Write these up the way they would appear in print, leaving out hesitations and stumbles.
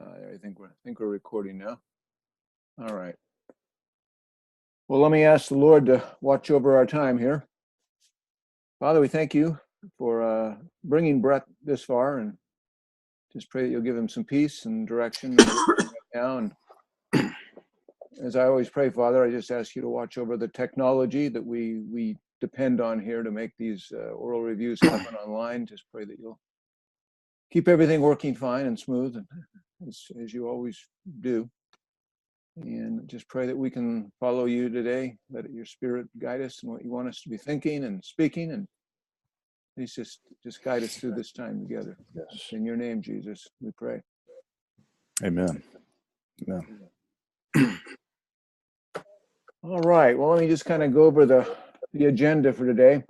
I think we're recording now. All right. Well, let me ask the Lord to watch over our time here. Father, we thank you for bringing Bret this far, and just pray that you'll give him some peace and direction right now. And as I always pray, Father, I just ask you to watch over the technology that we depend on here to make these oral reviews happen online. Just pray that you'll keep everything working fine and smooth, and as you always do. And just pray that we can follow you today. Let your Spirit guide us in what you want us to be thinking and speaking, and please just guide us through this time together. Yes. In your name, Jesus, we pray. Amen. Amen. All right. Well, let me just kind of go over the agenda for today.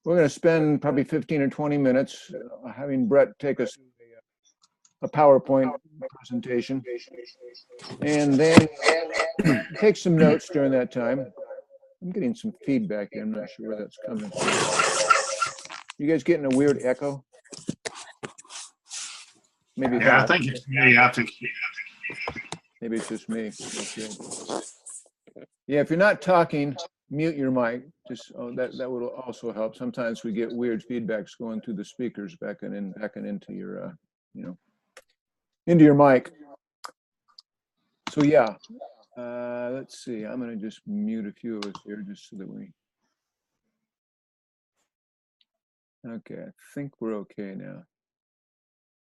We're going to spend probably 15 or 20 minutes having Bret take us through a PowerPoint presentation, and then take some notes during that time. I'm getting some feedback here. I'm not sure where that's coming from. You guys getting a weird echo? Maybe it's I think it's me. Maybe it's just me. Okay. Yeah, if you're not talking, mute your mic. Just that would also help. Sometimes we get weird feedbacks going through the speakers back and into your into your mic. So yeah, let's see. I'm going to just mute a few of us here just so that we. Okay, I think we're okay now.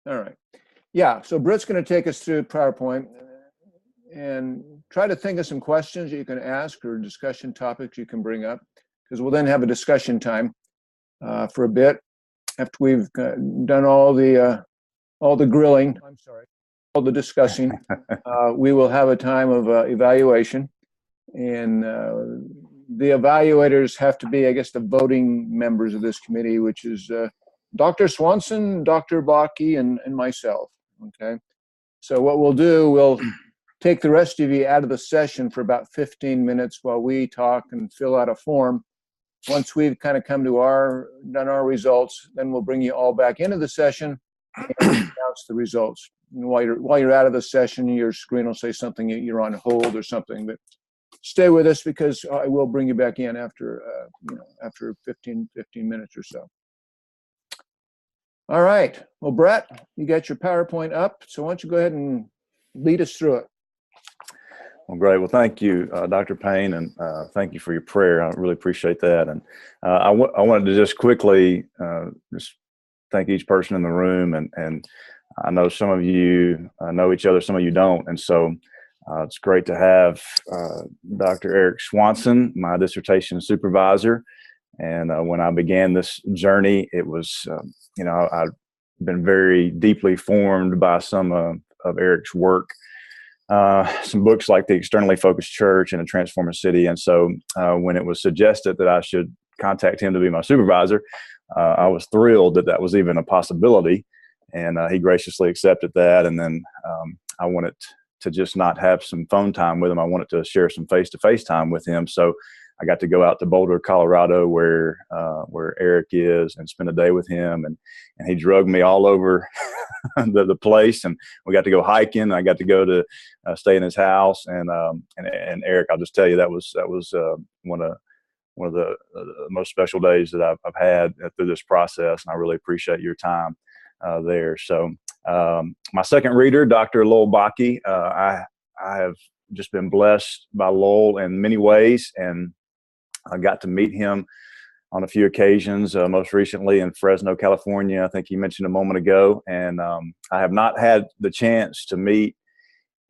All right. Yeah, so Bret's going to take us through PowerPoint and try to think of some questions you can ask or discussion topics you can bring up, because we'll then have a discussion time for a bit after we've done all the grilling. I'm sorry, all the discussing. We will have a time of evaluation, and the evaluators have to be, I guess, the voting members of this committee, which is Dr. Swanson, Dr. Bakke, and myself. Okay, so what we'll do, we'll take the rest of you out of the session for about 15 minutes while we talk and fill out a form. Once we've kind of come to done our results, then we'll bring you all back into the session and announce the results. And while you're out of the session, your screen will say something, you're on hold or something, but stay with us because I will bring you back in after after 15 minutes or so. All right. Well, Bret, you got your PowerPoint up, so why don't you go ahead and lead us through it. Well, great. Well, thank you, Dr. Payne, and thank you for your prayer. I really appreciate that. And I wanted to just quickly just thank each person in the room. And I know some of you know each other, some of you don't. And so it's great to have Dr. Eric Swanson, my dissertation supervisor. And when I began this journey, it was, I've been very deeply formed by some of Eric's work. Some books like The Externally Focused Church and A Transforming City. And so when it was suggested that I should contact him to be my supervisor, I was thrilled that was even a possibility. And he graciously accepted that. And then I wanted to just not have some phone time with him. I wanted to share some face-to-face time with him. So I got to go out to Boulder, Colorado, where Eric is, and spend a day with him. And he drugged me all over the place, and we got to go hiking. I got to go to stay in his house, and Eric, I'll just tell you, that was one of the most special days that I've had through this process, and I really appreciate your time there. So my second reader, Dr. Lowell Bakke, I have just been blessed by Lowell in many ways, and I got to meet him on a few occasions, most recently in Fresno, California, I think he mentioned a moment ago. And I have not had the chance to meet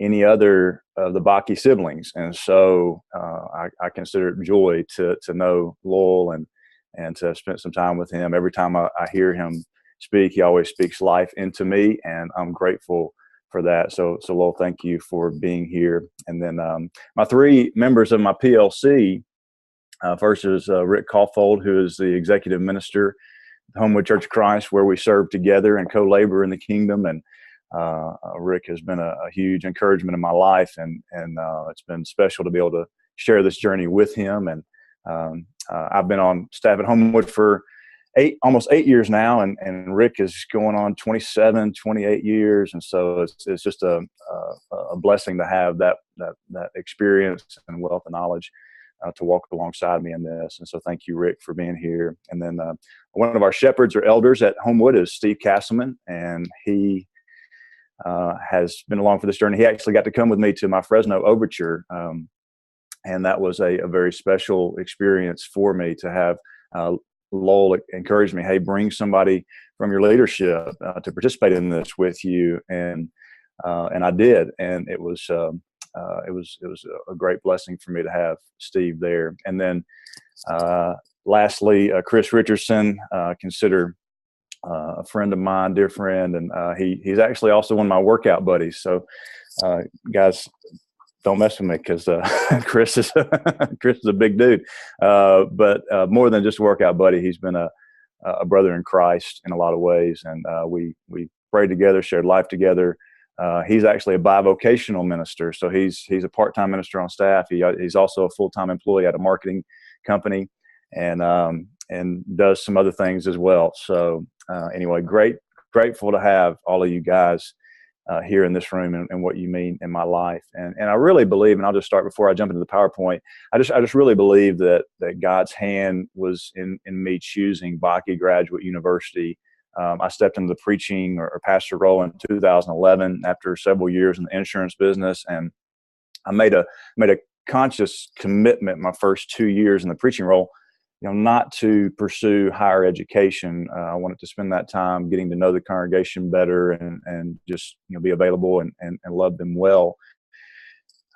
any other of the Bakke siblings. And so I consider it joy to know Lowell and to have spent some time with him. Every time I hear him speak, he always speaks life into me, and I'm grateful for that. So Lowell, thank you for being here. And then my three members of my PLC, first is Rick Caulfold, who is the executive minister at Homewood Church of Christ, where we serve together and co-labor in the kingdom. And Rick has been a huge encouragement in my life, and it's been special to be able to share this journey with him. And I've been on staff at Homewood for almost 8 years now, and Rick is going on 27, 28 years. And so it's just a blessing to have that experience and wealth of knowledge to walk alongside me in this. And so thank you, Rick, for being here. And then one of our shepherds or elders at Homewood is Steve Castleman, and he has been along for this journey. He actually got to come with me to my Fresno Overture, and that was a very special experience for me to have Lowell encouraged me, hey, bring somebody from your leadership to participate in this with you, and I did, and it was a great blessing for me to have Steve there. And then lastly, Chris Richardson, consider a friend of mine, dear friend, and he's actually also one of my workout buddies. So guys, don't mess with me, because Chris is a big dude. But more than just a workout buddy, he's been a brother in Christ in a lot of ways, and we prayed together, shared life together. He's actually a bivocational minister, so he's a part-time minister on staff. He's also a full-time employee at a marketing company, and does some other things as well. So anyway, grateful to have all of you guys here in this room, and what you mean in my life. And I really believe, and I'll just start before I jump into the PowerPoint, I just really believe that God's hand was in me choosing Bakke Graduate University. I stepped into the preaching or pastor role in 2011 after several years in the insurance business, and I made a conscious commitment my first 2 years in the preaching role, not to pursue higher education. I wanted to spend that time getting to know the congregation better, and just be available and love them well.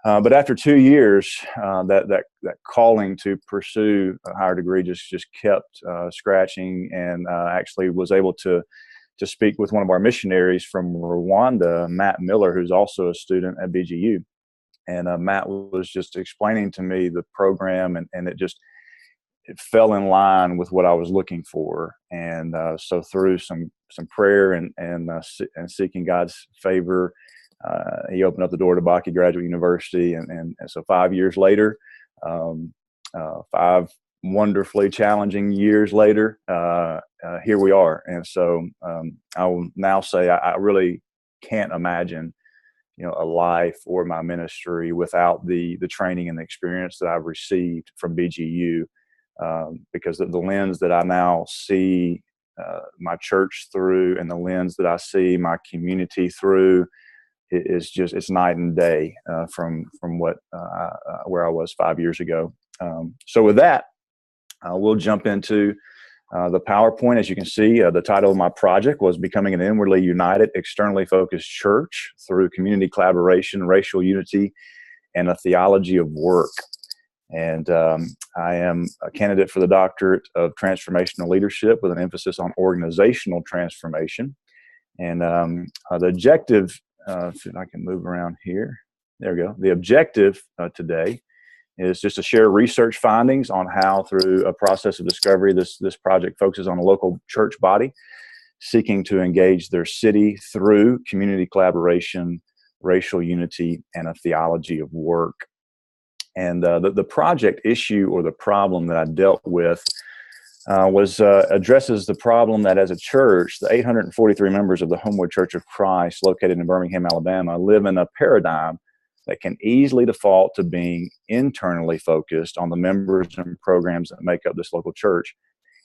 But after 2 years, that calling to pursue a higher degree just kept scratching, and actually was able to speak with one of our missionaries from Rwanda, Matt Miller, who's also a student at BGU. And Matt was just explaining to me the program, and it fell in line with what I was looking for. And so through some prayer and seeking God's favor, he opened up the door to Bakke Graduate University. And so 5 years later, 5 wonderfully challenging years later, here we are. And so I will now say I really can't imagine a life or my ministry without the training and the experience that I've received from BGU. Because the lens that I now see my church through, and the lens that I see my community through, it's night and day from what where I was 5 years ago. So with that, we'll jump into the PowerPoint. As you can see, the title of my project was Becoming an Inwardly United, Externally Focused Church Through Community Collaboration, Racial Unity, and a Theology of Work. And I am a candidate for the Doctorate of Transformational Leadership with an emphasis on organizational transformation. And the objective, if I can move around here, there we go. The objective today is just to share research findings on how, through a process of discovery, this project focuses on a local church body seeking to engage their city through community collaboration, racial unity, and a theology of work. And the project issue, or the problem that I dealt with, addresses the problem that as a church, the 843 members of the Homewood Church of Christ, located in Birmingham, Alabama, live in a paradigm that can easily default to being internally focused on the members and programs that make up this local church,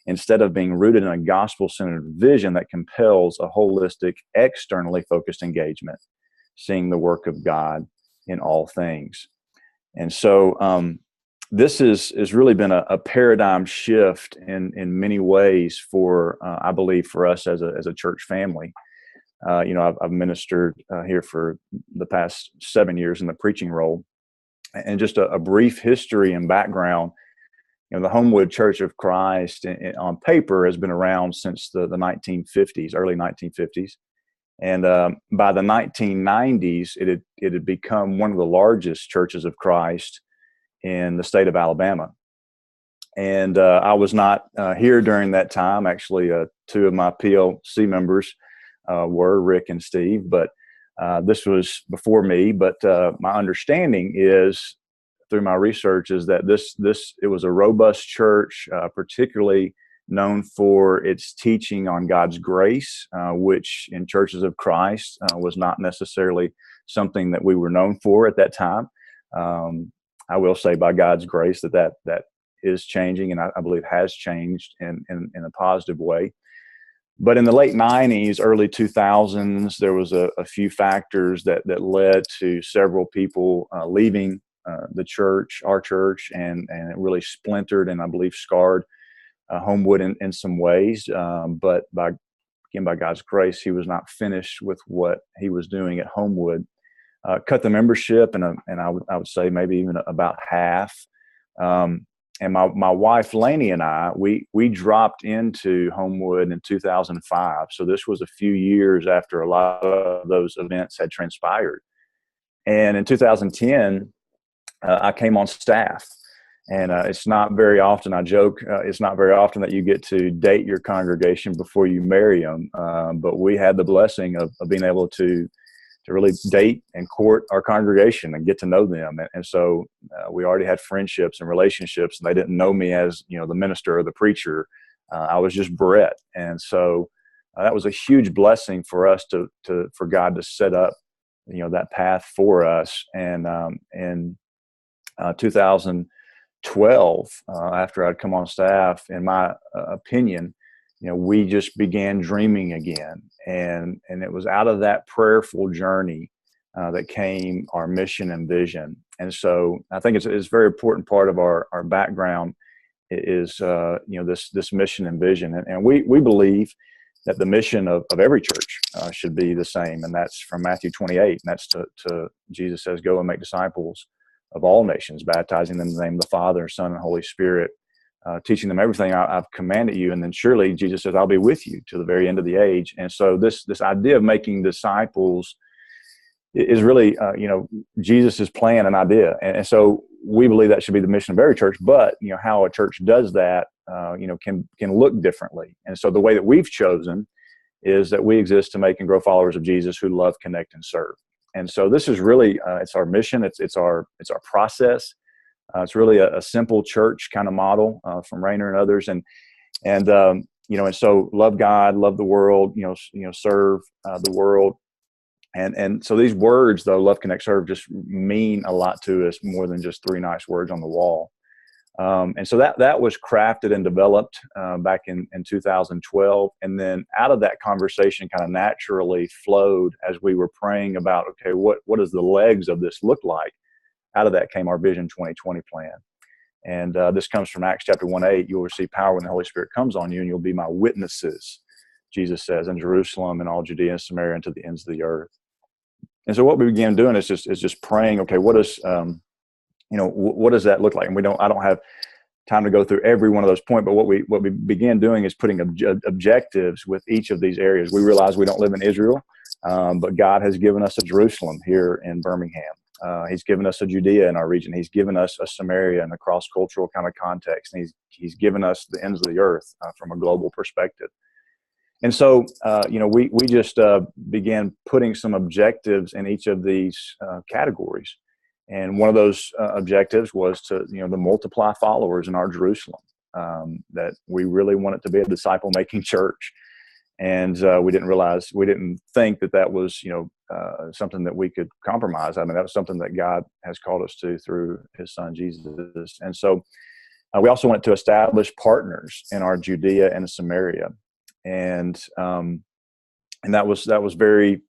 instead of being rooted in a gospel-centered vision that compels a holistic, externally focused engagement, seeing the work of God in all things. And so this has really been a paradigm shift in many ways for, I believe, for us as a church family. I've ministered here for the past 7 years in the preaching role. And just a brief history and background, the Homewood Church of Christ on paper has been around since the 1950s, early 1950s. And by the 1990s, it had become one of the largest churches of Christ in the state of Alabama. And I was not here during that time. Actually, 2 of my PLC members were Rick and Steve, but this was before me. But my understanding is, through my research, is that it was a robust church, particularly known for its teaching on God's grace, which in churches of Christ was not necessarily something that we were known for at that time. I will say by God's grace that is changing, and I believe has changed in a positive way. But in the late 90s, early 2000s, there was a few factors that led to several people leaving the church, our church, and it really splintered and I believe scarred Homewood in some ways. But by God's grace, he was not finished with what he was doing at Homewood. Cut the membership, and I would say maybe even about half. And my wife Lainey and I, we dropped into Homewood in 2005. So this was a few years after a lot of those events had transpired. And in 2010, I came on staff. And it's not very often, I joke, it's not very often that you get to date your congregation before you marry them. But we had the blessing of being able to really date and court our congregation and get to know them. And so we already had friendships and relationships, and they didn't know me as, the minister or the preacher. I was just Bret. And so that was a huge blessing for us for God to set up, that path for us. And in 2012, after I'd come on staff, in my opinion, we just began dreaming again. And it was out of that prayerful journey that came our mission and vision. And so I think it's a very important part of our background is, this mission and vision. And we believe that the mission of every church should be the same. And that's from Matthew 28. And that's to Jesus says, go and make disciples of all nations, baptizing them in the name of the Father, Son, and Holy Spirit, teaching them everything I've commanded you. And then surely Jesus says, I'll be with you to the very end of the age. And so this idea of making disciples is really, Jesus's plan and idea. And so we believe that should be the mission of every church, but, how a church does that, can look differently. And so the way that we've chosen is that we exist to make and grow followers of Jesus who love, connect, and serve. And so this is really, it's our mission. It's our process. It's really a simple church kind of model from Rainer and others, and so love God, love the world, serve the world, and so these words though, love, connect, serve, just mean a lot to us more than just three nice words on the wall. And so that was crafted and developed back in 2012, and then out of that conversation kind of naturally flowed as we were praying about, okay, what does the legs of this look like? Out of that came our Vision 2020 plan. And this comes from Acts chapter 1:8. You'll receive power when the Holy Spirit comes on you, and you'll be my witnesses, Jesus says, in Jerusalem and all Judea and Samaria and to the ends of the earth. And so what we began doing is just praying, okay, what does that look like? And I don't have time to go through every one of those points, but what we began doing is putting objectives with each of these areas. We realize we don't live in Israel, but God has given us a Jerusalem here in Birmingham. He's given us a Judea in our region. He's given us a Samaria in a cross-cultural kind of context. And he's given us the ends of the earth from a global perspective. And so, we just began putting some objectives in each of these categories. And one of those objectives was to, to multiply followers in our Jerusalem, that we really wanted to be a disciple-making church. And we didn't think that was, something that we could compromise. I mean, that was something that God has called us to through his son, Jesus. And so we also wanted to establish partners in our Judea and Samaria. And that was very,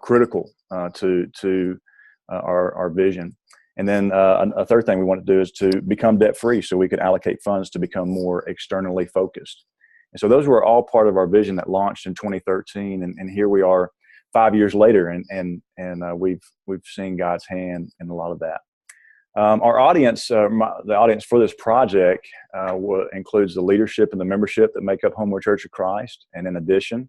critical to our vision. And then a third thing we wanted to do is to become debt-free so we could allocate funds to become more externally focused. And so those were all part of our vision that launched in 2013. And here we are 5 years later, and we've seen God's hand in a lot of that. Our audience, the audience for this project includes the leadership and the membership that make up Homewood Church of Christ. And in addition,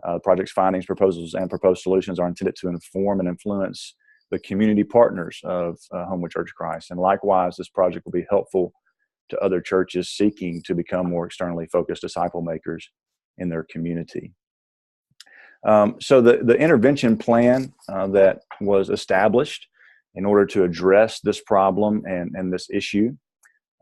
the project's findings, proposals, and proposed solutions are intended to inform and influence the community partners of Homewood Church of Christ. And likewise, this project will be helpful to other churches seeking to become more externally focused disciple makers in their community. So the intervention plan that was established in order to address this problem and this issue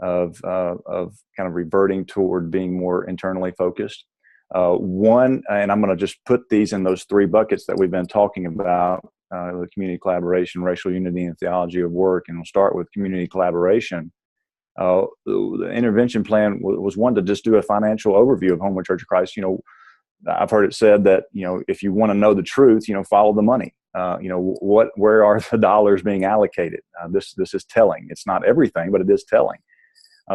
of kind of reverting toward being more internally focused. One, and I'm going to just put these in those three buckets that we've been talking about, the community collaboration, racial unity, and theology of work. And we'll start with community collaboration. The intervention plan was one to just do a financial overview of Homewood Church of Christ. I've heard it said that, if you want to know the truth, follow the money. Where are the dollars being allocated? This is telling. It's not everything, but it is telling.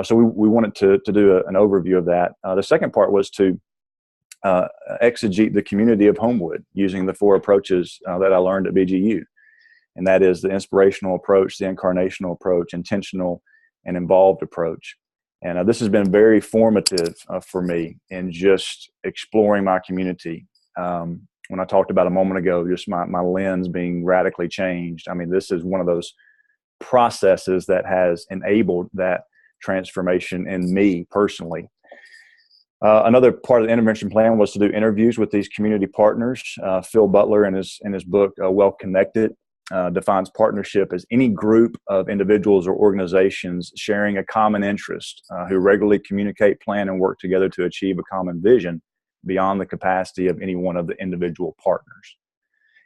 So we wanted to do an overview of that. The second part was to exegete the community of Homewood using the four approaches that I learned at BGU. And that is the inspirational approach, the incarnational approach, intentional and involved approach. And this has been very formative for me in just exploring my community. When I talked about a moment ago, just my lens being radically changed. I mean, this is one of those processes that has enabled that transformation in me personally. Another part of the intervention plan was to do interviews with these community partners. Phil Butler, in his book, Well Connected, defines partnership as any group of individuals or organizations sharing a common interest who regularly communicate, plan, and work together to achieve a common vision beyond the capacity of any one of the individual partners.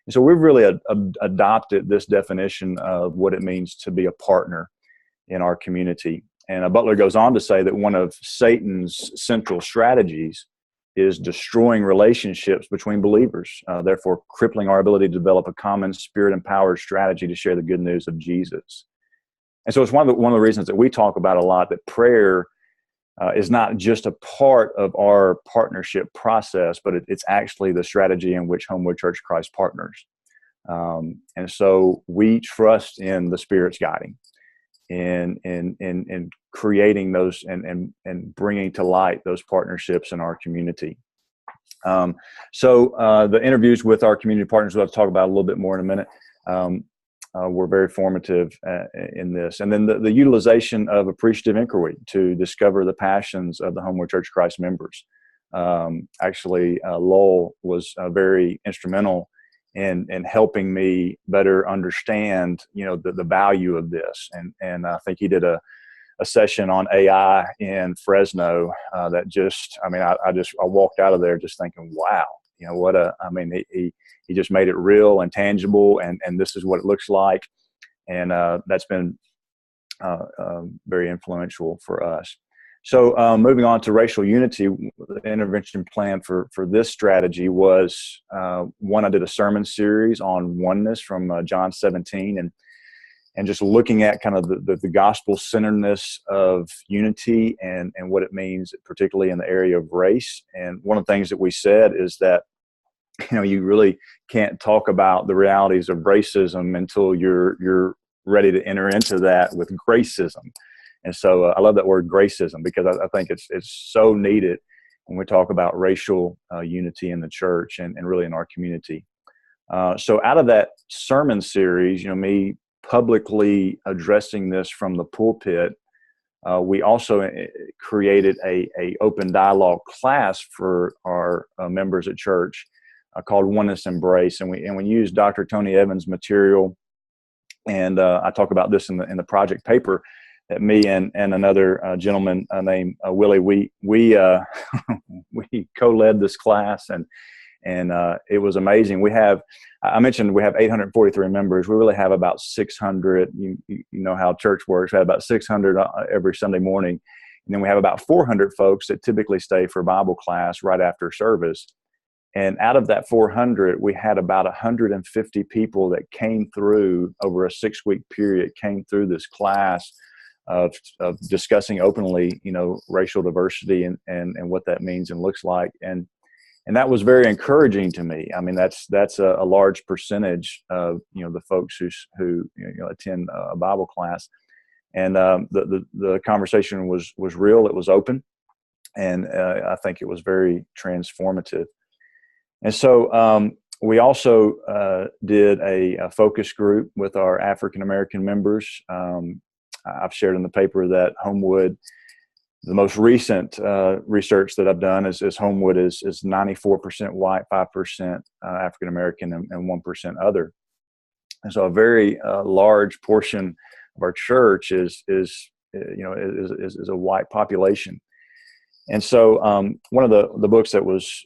And so we've really adopted this definition of what it means to be a partner in our community. And Butler goes on to say that one of Satan's central strategies is destroying relationships between believers, therefore crippling our ability to develop a common spirit-empowered strategy to share the good news of Jesus. And so it's one of the reasons that we talk about a lot, that prayer is not just a part of our partnership process, but it's actually the strategy in which Homewood Church of Christ partners. And so we trust in the Spirit's guiding in creating those and bringing to light those partnerships in our community. So the interviews with our community partners, we'll talk about a little bit more in a minute, were very formative in this. And then the utilization of appreciative inquiry to discover the passions of the Homewood Church of Christ members. Actually, Lowell was very instrumental in helping me better understand, the value of this. And I think he did a session on AI in Fresno that just, I walked out of there just thinking, wow, he just made it real and tangible, and this is what it looks like. And that's been very influential for us. So moving on to racial unity, the intervention plan for this strategy was, one, I did a sermon series on oneness from John 17, and just looking at kind of the gospel centeredness of unity and what it means, particularly in the area of race. And one of the things that we said is that, you really can't talk about the realities of racism until you're ready to enter into that with gracism. And so I love that word gracism, because I think it's so needed when we talk about racial unity in the church and really in our community. So out of that sermon series, me publicly addressing this from the pulpit, we also created a open dialogue class for our members at church called Oneness Embrace. And we used Dr. Tony Evans' material. And I talk about this in the project paper, that me and another gentleman named Willie, we co-led this class, and it was amazing. I mentioned we have 843 members. We really have about 600. You know how church works. We have about 600 every Sunday morning, and then we have about 400 folks that typically stay for Bible class right after service. And out of that 400, we had about 150 people that came through over a 6-week period, came through this class of discussing openly, racial diversity and what that means and looks like. And that was very encouraging to me. I mean, that's a large percentage of, the folks who attend a Bible class. And the conversation was real. It was open. And I think it was very transformative. And so we also did a focus group with our African-American members. I've shared in the paper that Homewood, the most recent research that I've done is Homewood is 94% white, 5% African-American, and 1% other. And so a very large portion of our church is is a white population. And so one of the books that was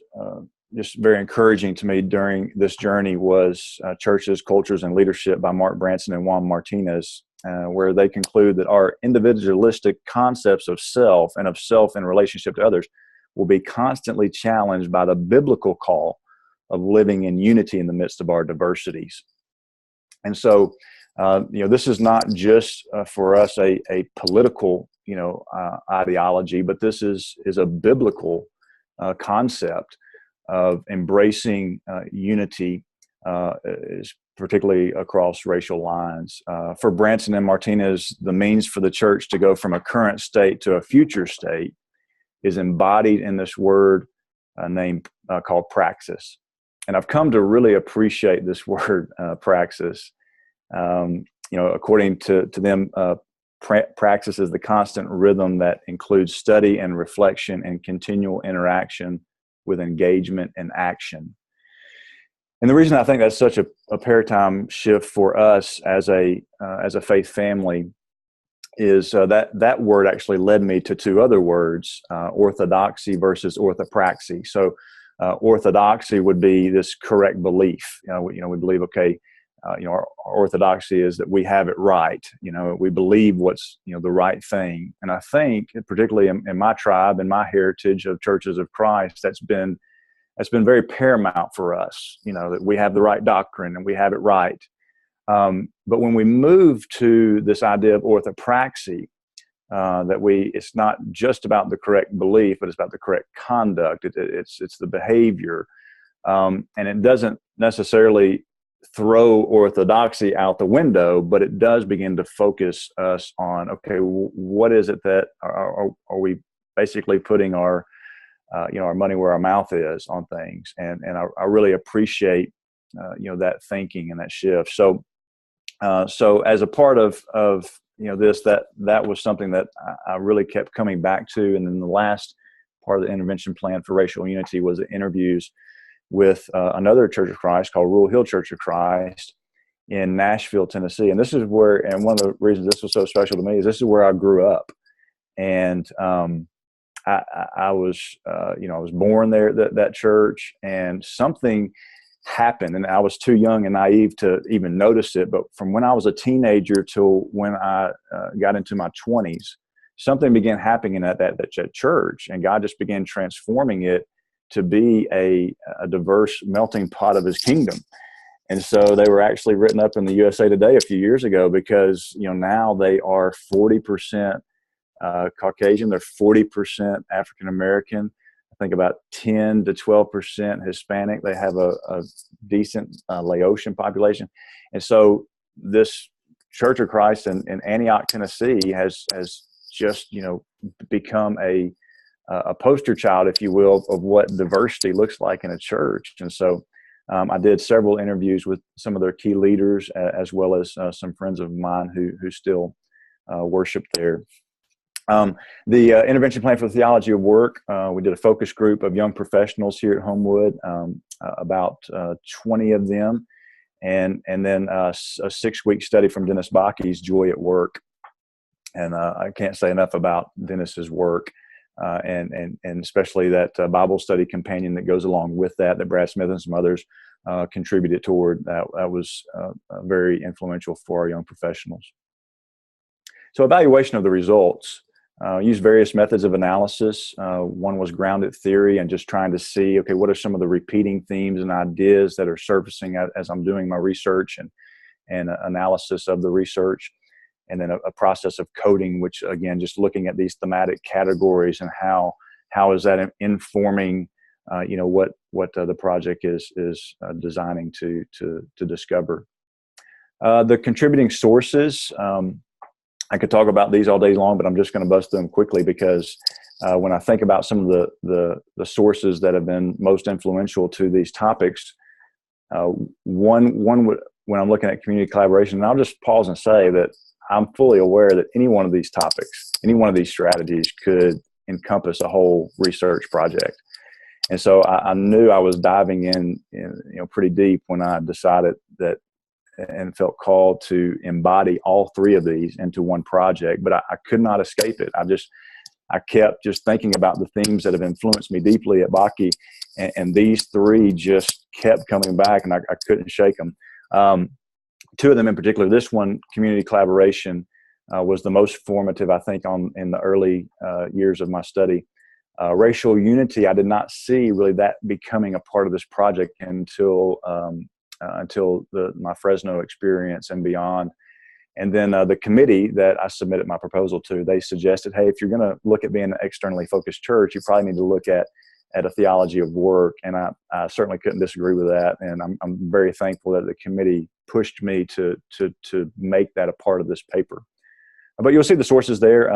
just very encouraging to me during this journey was Churches, Cultures, and Leadership by Mark Branson and Juan Martinez, where they conclude that our individualistic concepts of self and of self in relationship to others will be constantly challenged by the biblical call of living in unity in the midst of our diversities. And so, this is not just for us a political, ideology, but this is a biblical concept of embracing unity, is particularly across racial lines. For Branson and Martinez, the means for the church to go from a current state to a future state is embodied in this word named called praxis. And I've come to really appreciate this word, praxis. According to them, praxis is the constant rhythm that includes study and reflection and continual interaction with engagement and action. And the reason I think that's such a paradigm shift for us as a faith family is that word actually led me to two other words, orthodoxy versus orthopraxy. So orthodoxy would be this correct belief. We believe, okay, our orthodoxy is that we have it right. We believe what's, the right thing. And I think, particularly in my tribe and my heritage of Churches of Christ, that's been very paramount for us, that we have the right doctrine and we have it right. But when we move to this idea of orthopraxy, it's not just about the correct belief, but it's about the correct conduct. It's the behavior. And it doesn't necessarily throw orthodoxy out the window, but it does begin to focus us on, okay, what is it that are we basically putting our money where our mouth is on things? And I really appreciate, that thinking and that shift. So as a part of this, that was something that I really kept coming back to. And then the last part of the intervention plan for racial unity was the interviews with another Church of Christ called Rural Hill Church of Christ in Nashville, Tennessee. And this is where, and one of the reasons this was so special to me is this is where I grew up. And I was born there, that church, and something happened, and I was too young and naive to even notice it. But from when I was a teenager till when I got into my 20s, something began happening at that church, and God just began transforming it to be a diverse melting pot of His kingdom. And so they were actually written up in the USA Today a few years ago because now they are 40% Caucasian, they're 40% African American. I think about 10 to 12% Hispanic. They have a decent Laotian population. And so this Church of Christ in Antioch, Tennessee has just, become a poster child, if you will, of what diversity looks like in a church. And so I did several interviews with some of their key leaders, as well as some friends of mine who still worship there. The intervention plan for the theology of work, we did a focus group of young professionals here at Homewood, about 20 of them, and then a 6-week study from Dennis Baki's Joy at Work. And I can't say enough about Dennis's work, and especially that Bible study companion that goes along with that Brad Smith and some others contributed toward. That was very influential for our young professionals. So evaluation of the results. Use various methods of analysis. One was grounded theory and just trying to see, okay, what are some of the repeating themes and ideas that are surfacing as I'm doing my research and analysis of the research. And then a process of coding, which again, just looking at these thematic categories and how is that informing, what the project is designing to discover. The contributing sources. I could talk about these all day long, but I'm just going to bust them quickly because when I think about some of the sources that have been most influential to these topics, one when I'm looking at community collaboration, and I'll just pause and say that I'm fully aware that any one of these topics, any one of these strategies could encompass a whole research project. And so I knew I was diving in pretty deep when I decided that and felt called to embody all three of these into one project, but I could not escape it. I kept just thinking about the themes that have influenced me deeply at Baki, and these three just kept coming back, and I couldn't shake them. Two of them in particular, this one, community collaboration, was the most formative, I think, in the early years of my study. Racial unity, I did not see really that becoming a part of this project until my Fresno experience and beyond. And then the committee that I submitted my proposal to, they suggested, hey, if you're going to look at being an externally focused church, you probably need to look at a theology of work. And I certainly couldn't disagree with that. And I'm very thankful that the committee pushed me to make that a part of this paper. But you'll see the sources there.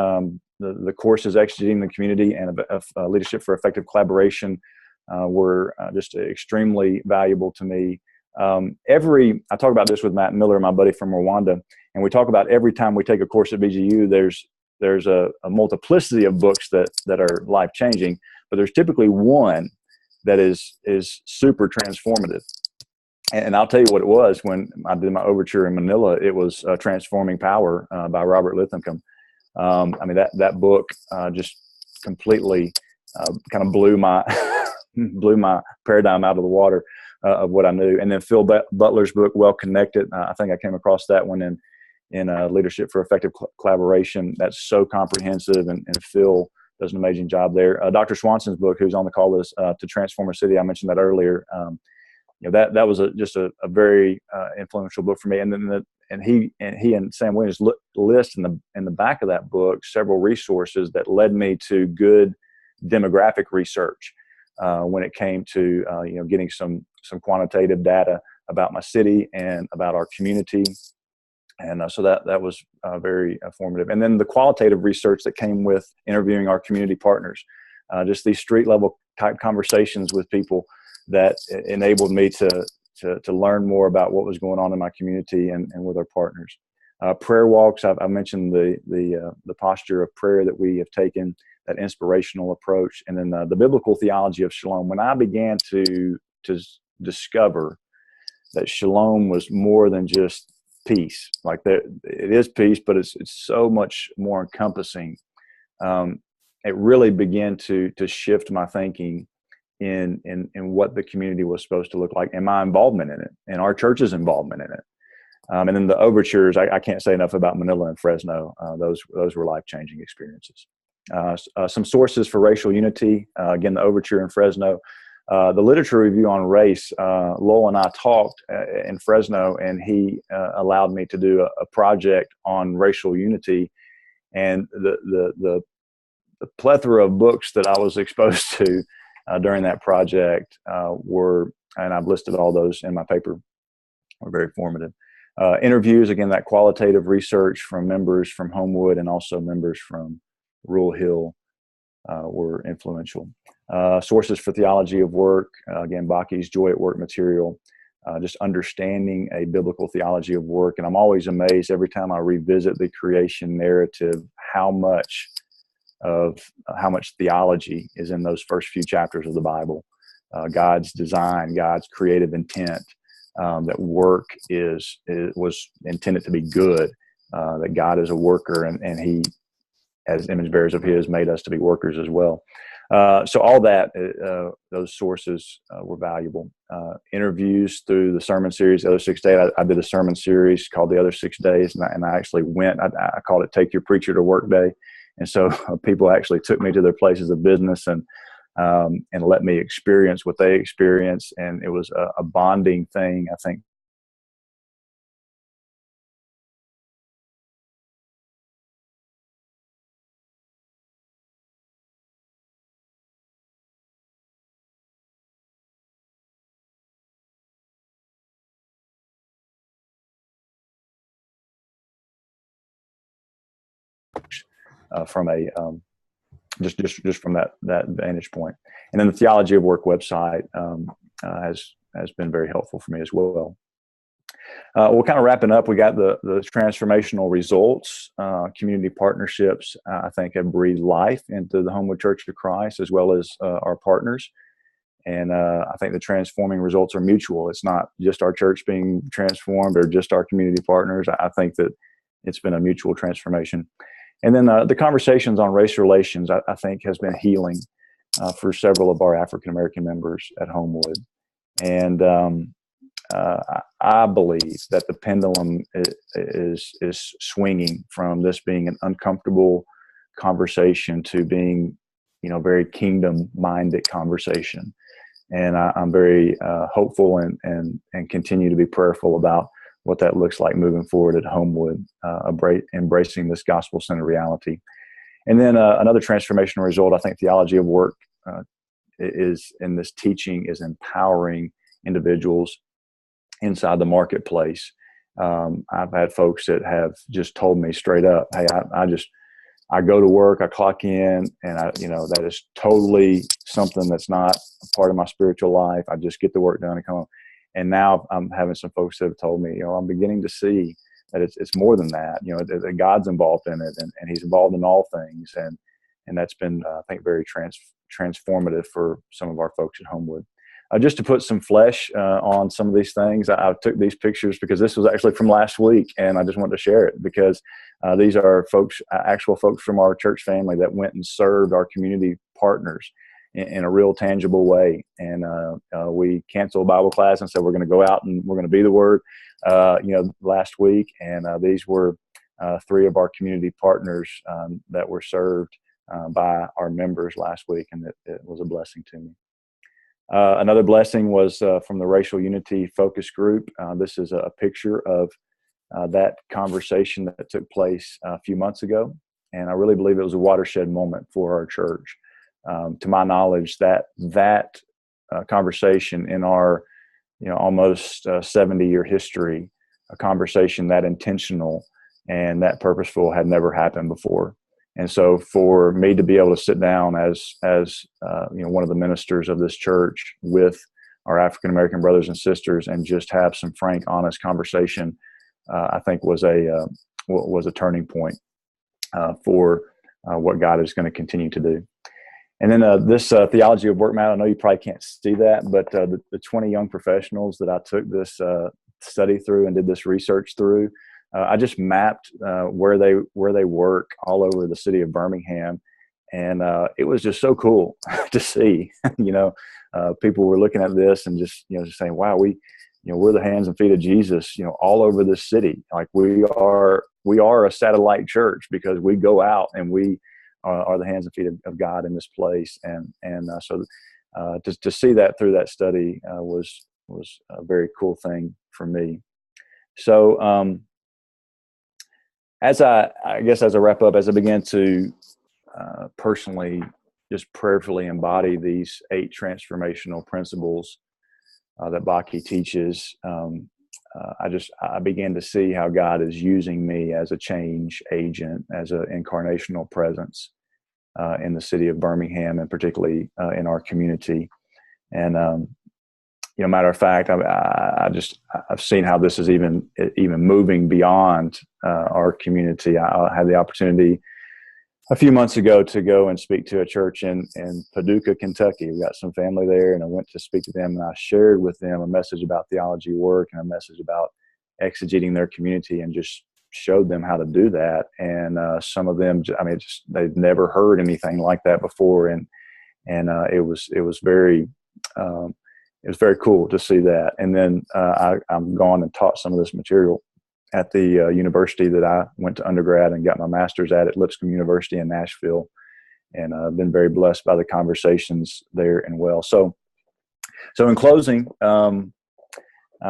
The courses, Exegeting the Community and Leadership for Effective Collaboration, were just extremely valuable to me. I talk about this with Matt Miller, my buddy from Rwanda, and we talk about every time we take a course at BGU, there's a multiplicity of books that are life changing, but there's typically one that is super transformative. And I'll tell you what it was when I did my overture in Manila. It was Transforming Power by Robert Linthicum. I mean, that book just completely kind of blew my paradigm out of the water of what I knew. And then Phil Butler's book, Well Connected. I think I came across that one in Leadership for Effective Collaboration. That's so comprehensive, and Phil does an amazing job there. Dr. Swanson's book, who's on the call list, To Transform a City. I mentioned that earlier. That was just a very influential book for me. And then he and Sam Williams list in the back of that book several resources that led me to good demographic research when it came to getting some quantitative data about my city and about our community. And so that was very formative. And then the qualitative research that came with interviewing our community partners, just these street level type conversations with people that enabled me to learn more about what was going on in my community and with our partners. Prayer walks, I mentioned the posture of prayer that we have taken, that inspirational approach, and then the biblical theology of shalom. When I began to discover that shalom was more than just peace, like that, it is peace, but it's so much more encompassing. It really began to shift my thinking in what the community was supposed to look like, and my involvement in it, and our church's involvement in it. And then the overtures, I can't say enough about Manila and Fresno. Those were life-changing experiences. Some sources for racial unity, again, the overture in Fresno. The literature review on race, Lowell and I talked in Fresno, and he allowed me to do a project on racial unity. And the plethora of books that I was exposed to during that project were, and I've listed all those in my paper, were very formative. Interviews, again, that qualitative research from members from Homewood and also members from Rural Hill were influential. Sources for theology of work, again, Baki's Joy at Work material, just understanding a biblical theology of work. And I'm always amazed every time I revisit the creation narrative, how much theology is in those first few chapters of the Bible. God's design, God's creative intent, that work was intended to be good, that God is a worker, and he, as image bearers of his, made us to be workers as well. So all that, those sources were valuable. Interviews through the sermon series, the other 6 days. I did a sermon series called The Other 6 Days, and I actually went, I called it Take Your Preacher to Work Day. And so people actually took me to their places of business and let me experience what they experienced. And it was a bonding thing, I think. From a just from that vantage point. And then the Theology of Work website has been very helpful for me as well. We're kind of wrapping up. We got the transformational results. Community partnerships, I think, have breathed life into the Homewood Church of Christ, as well as our partners. And I think the transforming results are mutual. It's not just our church being transformed or just our community partners. I think that it's been a mutual transformation. And then the conversations on race relations, I think, has been healing for several of our African-American members at Homewood. And I believe that the pendulum is swinging from this being an uncomfortable conversation to being, very kingdom-minded conversation. And I'm very hopeful and continue to be prayerful about what that looks like moving forward at Homewood, embracing this gospel-centered reality. And then another transformational result, I think theology of work is in this teaching is empowering individuals inside the marketplace. I've had folks that have just told me straight up, hey, I go to work, I clock in, and that is totally something that's not a part of my spiritual life. I just get the work done and come home. And now I'm having some folks that have told me, I'm beginning to see that it's more than that. That God's involved in it, and He's involved in all things, and that's been I think very transformative for some of our folks at Homewood. Just to put some flesh on some of these things, I took these pictures because this was actually from last week, and I just wanted to share it because these are folks, actual folks from our church family that went and served our community partners in a real tangible way. And we canceled Bible class and said we're going to go out and we're going to be the Word, last week. And these were 3 of our community partners that were served by our members last week, and it was a blessing to me. Another blessing was from the Racial Unity Focus Group. This is a picture of that conversation that took place a few months ago. And I really believe it was a watershed moment for our church. To my knowledge, that conversation in our almost 70-year history, a conversation that intentional and that purposeful had never happened before. And so for me to be able to sit down as one of the ministers of this church with our African-American brothers and sisters and just have some frank, honest conversation, I think was a turning point for what God is going to continue to do. And then this theology of work, Matt, I know you probably can't see that, but the 20 young professionals that I took this study through and did this research through, I just mapped where they work all over the city of Birmingham, and it was just so cool to see. People were looking at this and just saying, "Wow, we're the hands and feet of Jesus, all over this city. Like we are a satellite church because we go out and we are the hands and feet of God in this place." So to see that through that study was a very cool thing for me. So. As I wrap up, as I begin to personally just prayerfully embody these 8 transformational principles that Baki teaches, I began to see how God is using me as a change agent, as an incarnational presence in the city of Birmingham, and particularly in our community. And matter of fact, I've seen how this is even moving beyond our community. I had the opportunity a few months ago to go and speak to a church in Paducah, Kentucky. We got some family there, and I went to speak to them, and I shared with them a message about theology work and a message about exegeting their community, and just showed them how to do that. And some of them, they've never heard anything like that before, and it was very cool to see that. And then I'm gone and taught some of this material at the university that I went to undergrad and got my master's at Lipscomb University in Nashville. And I've been very blessed by the conversations there and well. So in closing,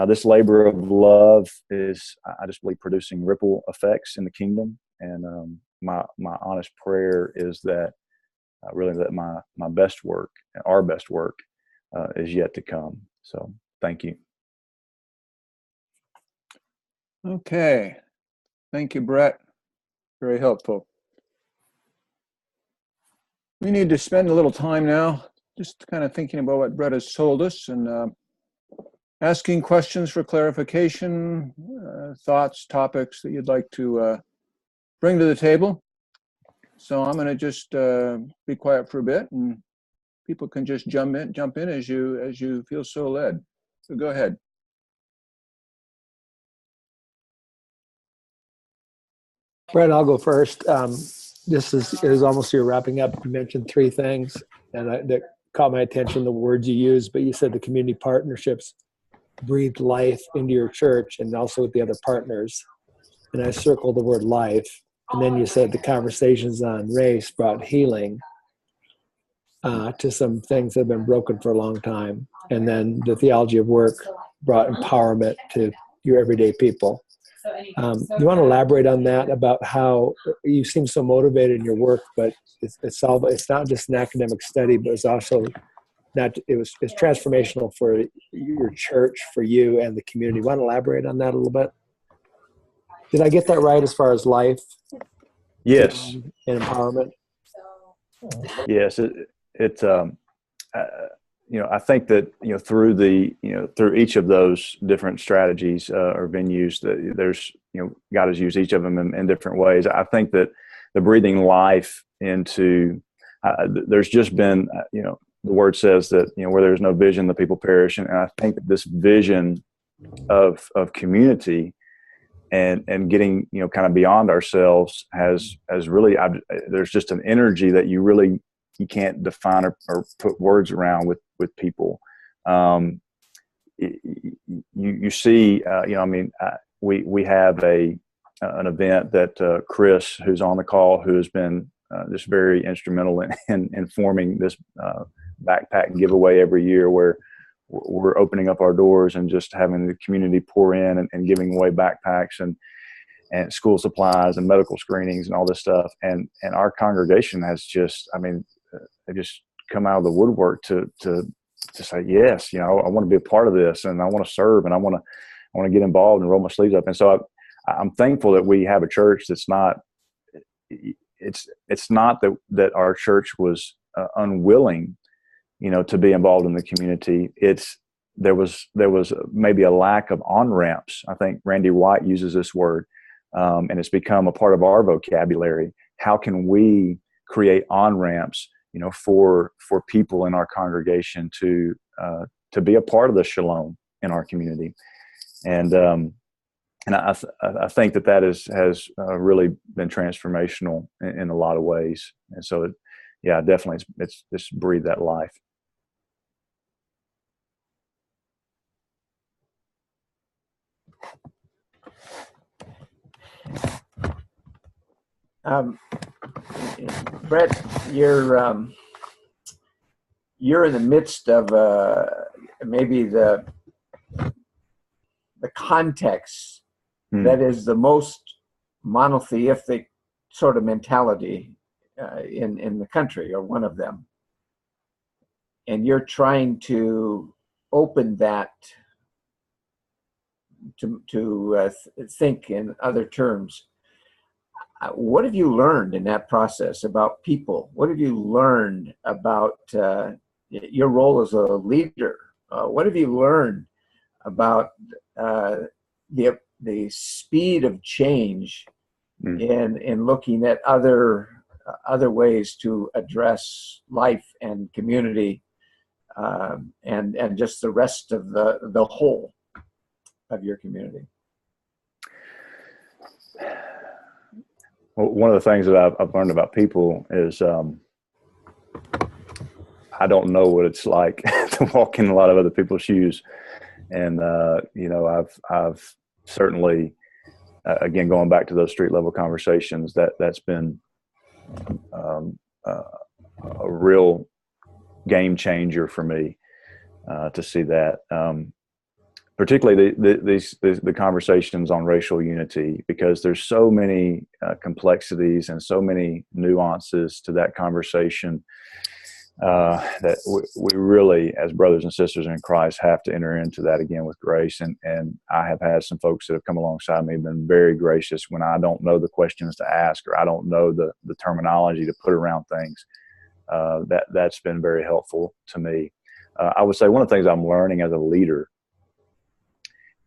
this labor of love is, I just believe, producing ripple effects in the kingdom. And my honest prayer is that really that my best work, our best work, is yet to come. So thank you. Okay. Thank you, Bret. Very helpful. We need to spend a little time now just kind of thinking about what Bret has told us and asking questions for clarification, thoughts, topics that you'd like to bring to the table. So I'm going to just be quiet for a bit and people can just jump in as you feel so led. So go ahead. Bret, I'll go first. This is almost you're wrapping up. You mentioned three things, and that caught my attention, the words you used, but you said the community partnerships breathed life into your church and also with the other partners. And I circled the word life. And then you said the conversations on race brought healing to some things that have been broken for a long time. And then the theology of work brought empowerment to your everyday people. You want to elaborate on that, about how you seem so motivated in your work, but it's not just an academic study, but it's also it's transformational for your church, for you and the community. You want to elaborate on that a little bit? Did I get that right as far as life? Yes. And empowerment? Yes. I think that, through each of those different strategies or venues, that there's, God has used each of them in different ways. I think that the breathing life into, there's just been, the word says that, where there's no vision, the people perish. And I think that this vision of community and getting, kind of beyond ourselves has really, there's just an energy that you can't define or put words around with people. You see, we have an event that Chris, who's on the call, who has been just very instrumental in forming this backpack giveaway every year, where we're opening up our doors and just having the community pour in and giving away backpacks and school supplies and medical screenings and all this stuff. And our congregation has just, they just come out of the woodwork to say, yes, I want to be a part of this, and I want to serve, and I want to get involved and roll my sleeves up. And so I'm thankful that we have a church that's not, it's not that our church was unwilling, to be involved in the community. There was maybe a lack of on-ramps. I think Randy White uses this word, and it's become a part of our vocabulary. How can we create on-ramps, for people in our congregation to be a part of the shalom in our community? And I think that has really been transformational in a lot of ways. And so, definitely it's breathed that life. Bret, you're in the midst of maybe the context that is the most monotheistic sort of mentality in the country, or one of them, and you're trying to open that to think in other terms. What have you learned in that process about people? What have you learned about your role as a leader? What have you learned about the speed of change in looking at other ways to address life and community, and just the rest of the whole of your community? Well, one of the things that I've learned about people is I don't know what it's like to walk in a lot of other people's shoes. And, I've certainly, again, going back to those street level conversations, that's been a real game changer for me to see that. Particularly the conversations on racial unity, because there's so many complexities and so many nuances to that conversation that we really, as brothers and sisters in Christ, have to enter into that again with grace. And I have had some folks that have come alongside me, been very gracious when I don't know the questions to ask, or I don't know the terminology to put around things. That's been very helpful to me. I would say one of the things I'm learning as a leader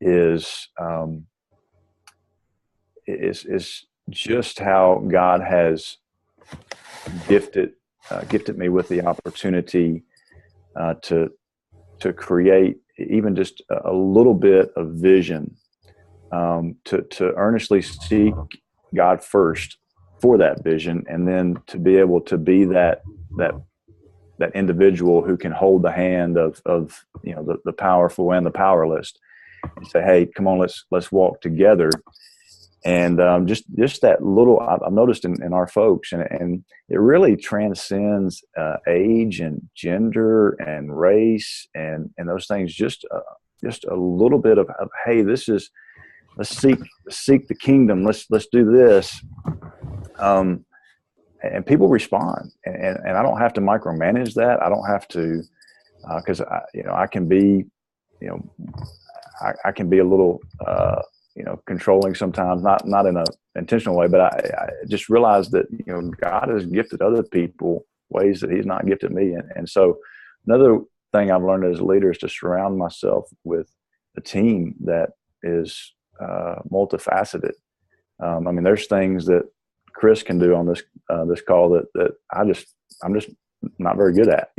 is just how God has gifted me with the opportunity to create even just a little bit of vision, to earnestly seek God first for that vision, and then to be able to be that individual who can hold the hand of the powerful and the powerless, and say, hey, come on, let's walk together. And just that little, I've noticed in our folks, and it really transcends age and gender and race and those things. Just a little bit of hey, let's seek the kingdom. Let's do this. And people respond, and I don't have to micromanage that. I don't have to, because I can be, I can be a little, controlling sometimes, not in a intentional way, but I just realized that, God has gifted other people ways that He's not gifted me. And so another thing I've learned as a leader is to surround myself with a team that is multifaceted. There's things that Chris can do on this call that I'm just not very good at,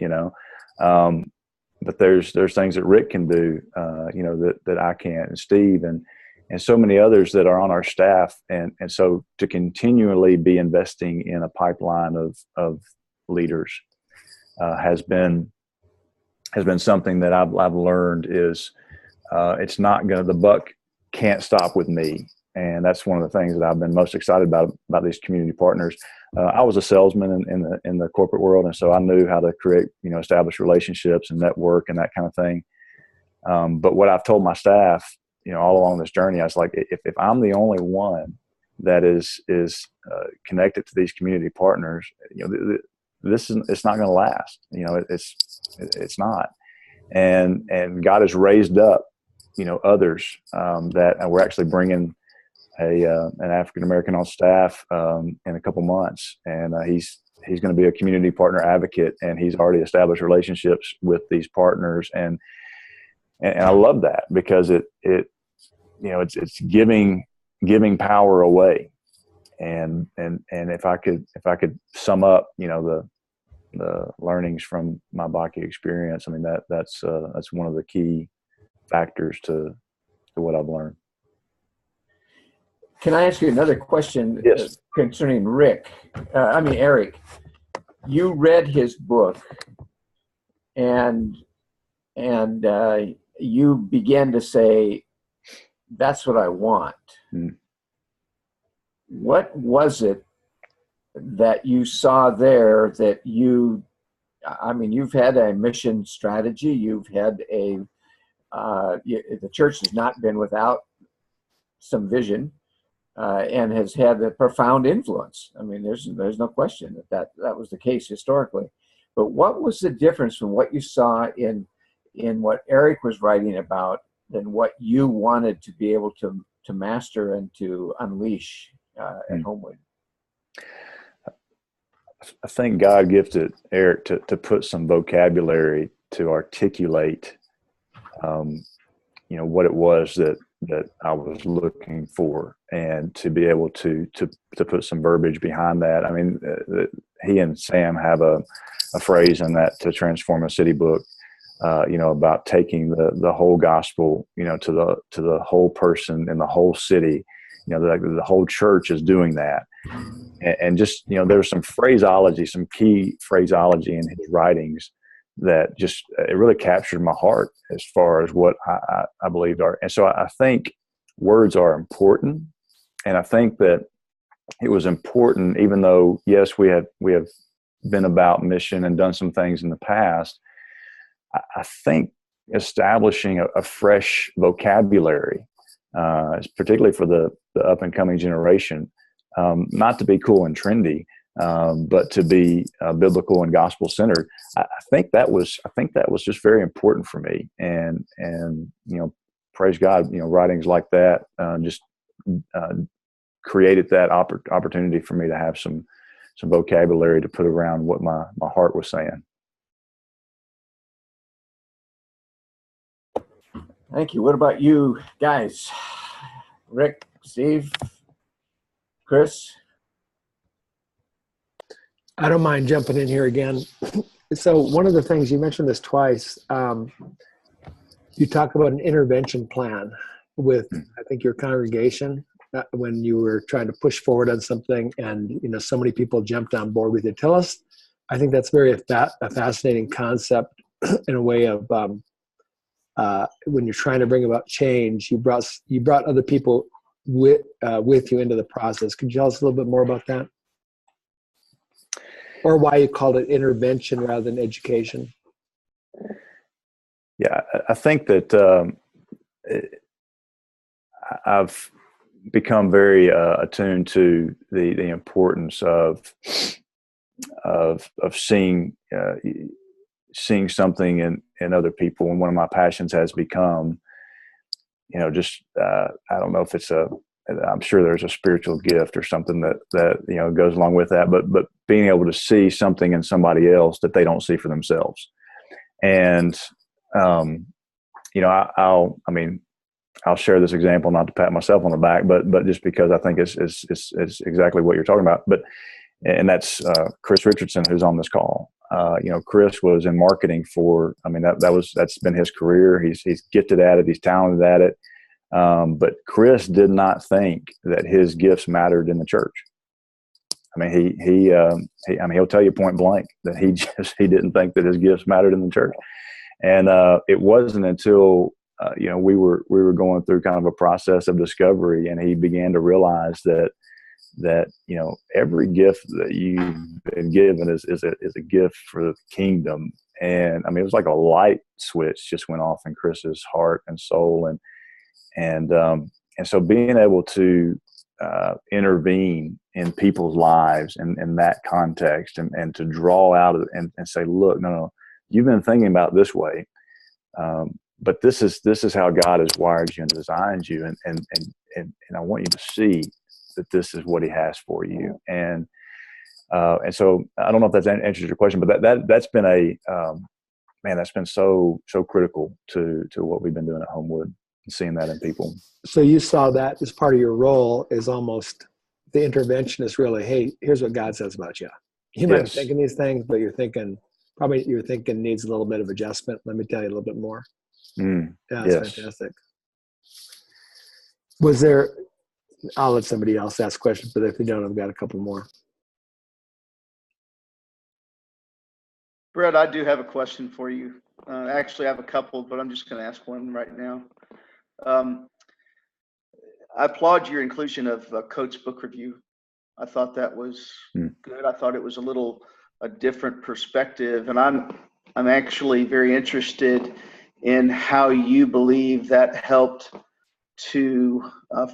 but there's things that Rick can do, that I can't, and Steve and so many others that are on our staff. And so to continually be investing in a pipeline of leaders has been something that I've learned is it's not the buck can't stop with me. And that's one of the things that I've been most excited about these community partners. I was a salesman in the corporate world, and so I knew how to create, establish relationships and network and that kind of thing. But what I've told my staff, all along this journey, I was like, if I'm the only one that is connected to these community partners, it's not going to last. It's not. And God has raised up, others that we're actually bringing an African American on staff in a couple months, and he's going to be a community partner advocate, and he's already established relationships with these partners, and I love that because it's giving power away, and if I could sum up the learnings from my Baki experience, that's one of the key factors to what I've learned. Can I ask you another question? Yes. Concerning Eric? You read his book, and you began to say, "That's what I want." Mm. What was it that you saw there that you've had a mission strategy, you've had the church has not been without some vision, and has had a profound influence. There's no question that was the case historically. But what was the difference from what you saw in what Eric was writing about than what you wanted to be able to master and to unleash at Homewood? I think God gifted Eric to put some vocabulary to articulate, what it was that I was looking for, and to be able to put some verbiage behind that. He and Sam have a phrase in that To Transform a City book, about taking the whole gospel, to the whole person in the whole city. The whole church is doing that. And just, there's some phraseology, some key phraseology in his writings that just, it really captured my heart as far as what I believed are. And so I think words are important. And I think that it was important, even though, yes, we have been about mission and done some things in the past. I think establishing a fresh vocabulary, particularly for the up and coming generation, not to be cool and trendy, but to be biblical and gospel centered. I think that was just very important for me. And praise God, writings like that just created that opportunity for me to have some vocabulary to put around what my heart was saying. Thank you. What about you guys? Rick, Steve, Chris? I don't mind jumping in here again. So one of the things you mentioned this twice, you talk about an intervention plan with, I think, your congregation when you were trying to push forward on something, and so many people jumped on board with you. Tell us. I think that's a fascinating concept in a way of when you're trying to bring about change. You brought other people with you into the process. Could you tell us a little bit more about that, or why you called it intervention rather than education? Yeah, I think that I've become very attuned to the importance of seeing something in other people. And one of my passions has become, just I don't know if I'm sure there's a spiritual gift or something that goes along with that, but being able to see something in somebody else that they don't see for themselves. And I'll share this example, not to pat myself on the back, but just because I think it's exactly what you're talking about. And that's Chris Richardson, who's on this call. Chris was in marketing that's been his career. He's gifted at it. He's talented at it. But Chris did not think that his gifts mattered in the church. He'll tell you point blank that he didn't think that his gifts mattered in the church. And it wasn't until we were going through kind of a process of discovery, and he began to realize that every gift that you've been given is a gift for the kingdom. And it was like a light switch just went off in Chris's heart and soul, and so being able to intervene in people's lives in that context, and to draw out and say, look, no, you've been thinking about this way, but this is how God has wired you and designed you, and I want you to see that this is what He has for you. And so I don't know if that answers your question, but that's been that's been so critical to what we've been doing at Homewood, and seeing that in people. So you saw that as part of your role, is almost the interventionist. Really, hey, here's what God says about you. You might be thinking these things, but you're thinking needs a little bit of adjustment. Let me tell you a little bit more. Yeah, that's fantastic. Was there? I'll let somebody else ask questions, but if you don't, I've got a couple more. Bret, I do have a question for you. Actually, I have a couple, but I'm just going to ask one right now. I applaud your inclusion of Coates' book review. I thought that was good. I thought it was a different perspective, and I'm actually very interested in how you believe that helped to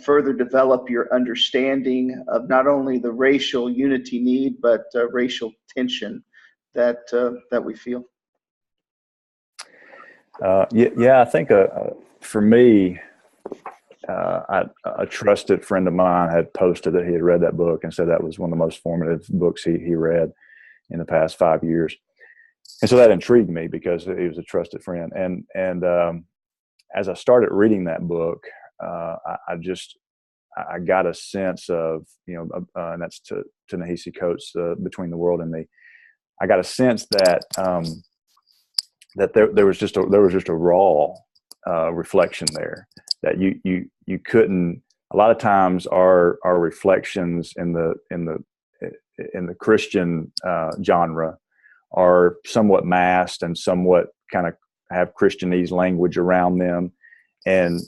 further develop your understanding of not only the racial unity need, but racial tension that we feel. I think for me, a trusted friend of mine had posted that he had read that book and said that was one of the most formative books he read in the past 5 years. And so that intrigued me because he was a trusted friend. And as I started reading that book, I got a sense of, and that's to Ta-Nehisi Coates, Between the World and Me. I got a sense that there was just a raw reflection there, that you couldn't. A lot of times our reflections in the Christian genre are somewhat masked and somewhat kind of have Christianese language around them, and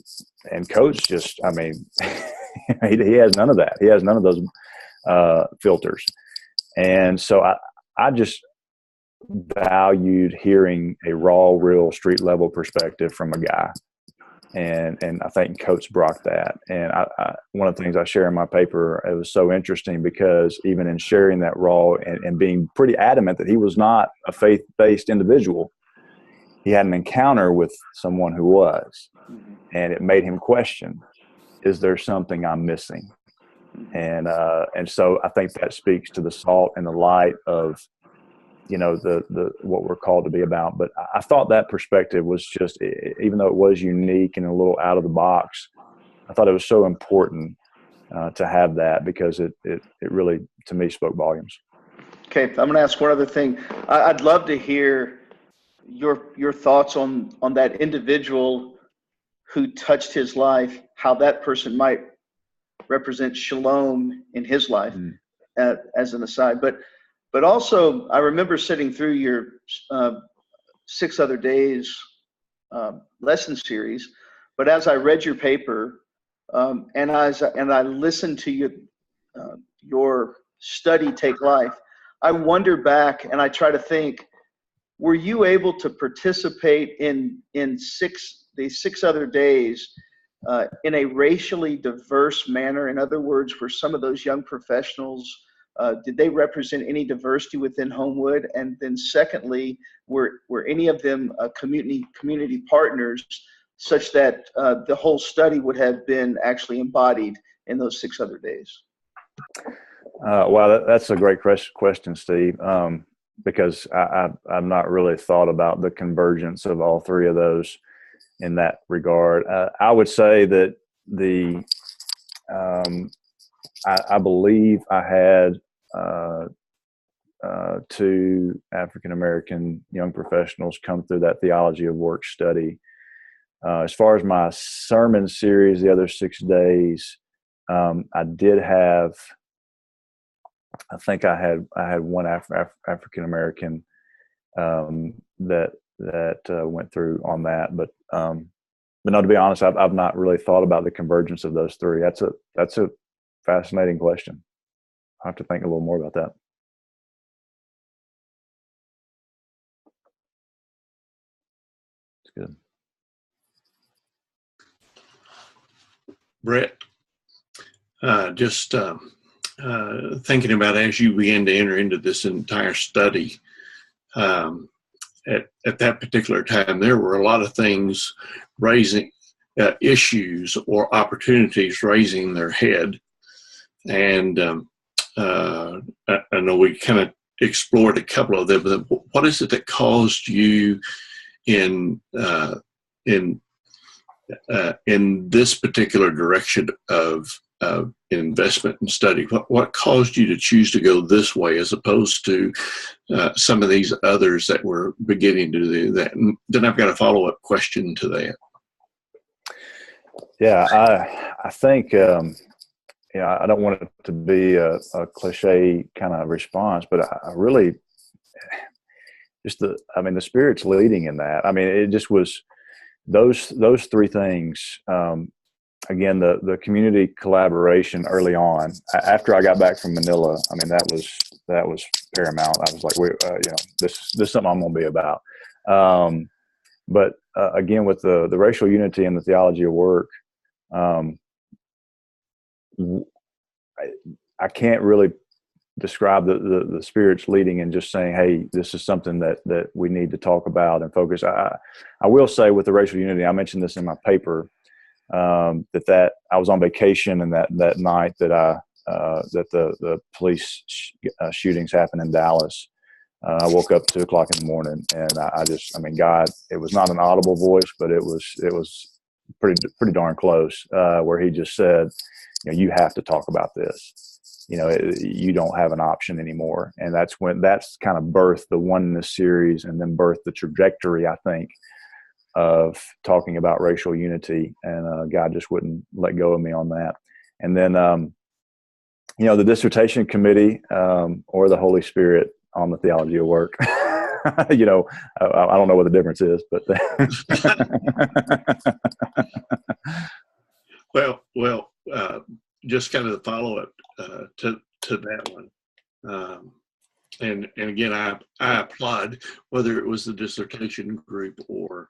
Coates just, he has none of that. He has none of those filters, and so I just valued hearing a raw, real street level perspective from a guy. And I think Coates brought that. And I one of the things I share in my paper, it was so interesting because even in sharing that raw and being pretty adamant that he was not a faith-based individual, he had an encounter with someone who was, and it made him question, is there something I'm missing? And so I think that speaks to the salt and the light of, the what we're called to be about. But I thought that perspective was just, even though it was unique and a little out of the box, I thought it was so important to have that, because it really, to me, spoke volumes. Okay, I'm going to ask one other thing. I'd love to hear your thoughts on that individual who touched his life, how that person might represent shalom in his life, as an aside. But also, I remember sitting through your 6 Other Days lesson series. But as I read your paper, and I listened to your study, Take Life, I wonder back and I try to think, were you able to participate in these 6 Other Days in a racially diverse manner? In other words, were some of those young professionals, did they represent any diversity within Homewood? And then secondly, were any of them community partners, such that the whole study would have been actually embodied in those 6 Other Days? Wow, that's a great question, Steve, because I've not really thought about the convergence of all 3 of those in that regard. I would say that I believe I had 2 African-American young professionals come through that theology of work study. As far as my sermon series, the other 6 days, I did have, I think I had one African-American that went through on that, but no, to be honest, I've not really thought about the convergence of those 3. That's a fascinating question. I have to think a little more about that. It's good. Bret, just thinking about as you began to enter into this entire study, at that particular time, there were a lot of things raising issues or opportunities raising their head. And I know we kind of explored a couple of them, but what is it that caused you in this particular direction of investment and study? What caused you to choose to go this way as opposed to some of these others that were beginning to do that? And then I've got a follow-up question to that. Yeah, I think, I don't want it to be a cliche kind of response, but I really the Spirit's leading in that. I mean, it just was those 3 things. Again, the community collaboration early on. After I got back from Manila, I mean, that was paramount. I was like, this is something I'm going to be about. But again, with the racial unity and the theology of work, I can't really describe the Spirit's leading and just saying, hey, this is something that we need to talk about and focus. I will say with the racial unity, I mentioned this in my paper, that I was on vacation, and that night that the police shootings happened in Dallas, I woke up 2:00 in the morning, and God, it was not an audible voice, but it was pretty darn close, where he just said, you have to talk about this. You don't have an option anymore. And that's kind of birthed the Oneness series, and then birthed the trajectory, I think, of talking about racial unity. And God just wouldn't let go of me on that. And then, the dissertation committee, or the Holy Spirit on the theology of work. I don't know what the difference is, but well, just kind of the follow-up to that one. And again, I applaud, whether it was the dissertation group or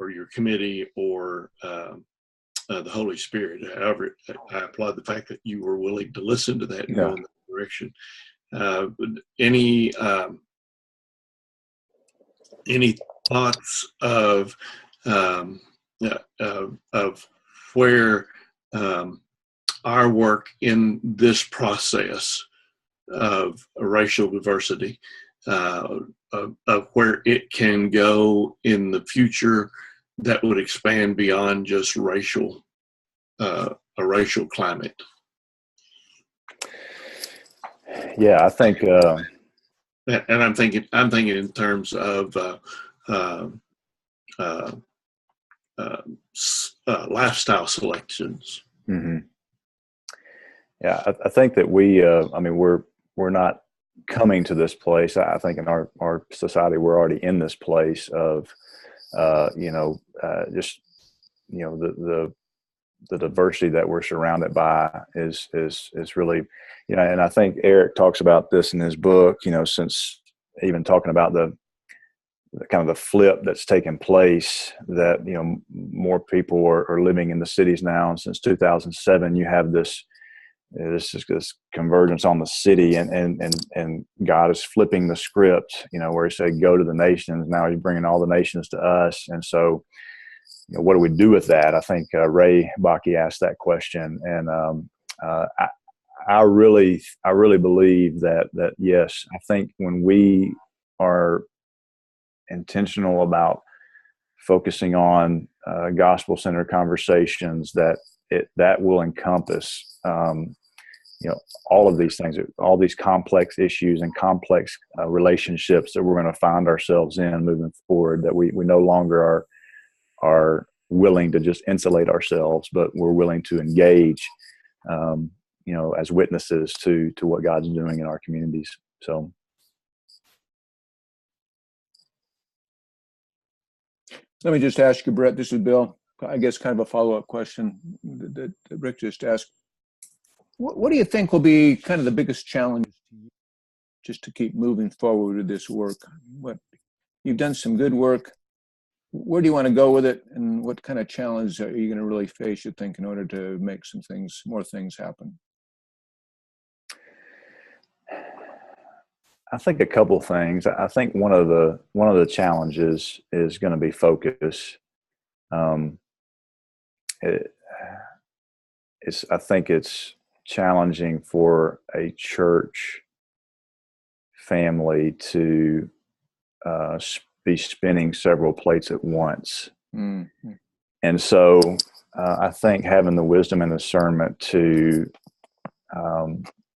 your committee or the Holy Spirit. However, I applaud the fact that you were willing to listen to that and go in that direction. Any thoughts of where our work in this process of racial diversity, of where it can go in the future that would expand beyond just a racial climate? Yeah, I think, And I'm thinking in terms of lifestyle selections. mm-hmm. Yeah, I think that we're not coming to this place. I think in our society, we're already in this place of, just, the diversity that we're surrounded by is really, and I think Eric talks about this in his book, since even talking about the kind of the flip that's taken place, that, more people are living in the cities now. And since 2007, you have this convergence on the city, and God is flipping the script, where he said, go to the nations. Now he's bringing all the nations to us. And so, what do we do with that? I think Ray Bakke asked that question. And I really believe that yes, I think when we are intentional about focusing on gospel-centered conversations, that will encompass all of these things, all these complex issues and complex relationships that we're going to find ourselves in moving forward, that we no longer are willing to just insulate ourselves, but we're willing to engage, as witnesses to what God's doing in our communities. So. Let me just ask you, Bret, this is Bill, I guess kind of a follow-up question that Rick just asked. What do you think will be kind of the biggest challenge to you just to keep moving forward with this work? You've done some good work. Where do you want to go with it? And what kind of challenge are you going to really face, you think, in order to make more things happen? I think a couple of things. I think one of the challenges is going to be focus. I think it's challenging for a church family to be spinning several plates at once. Mm-hmm. And so I think having the wisdom and discernment to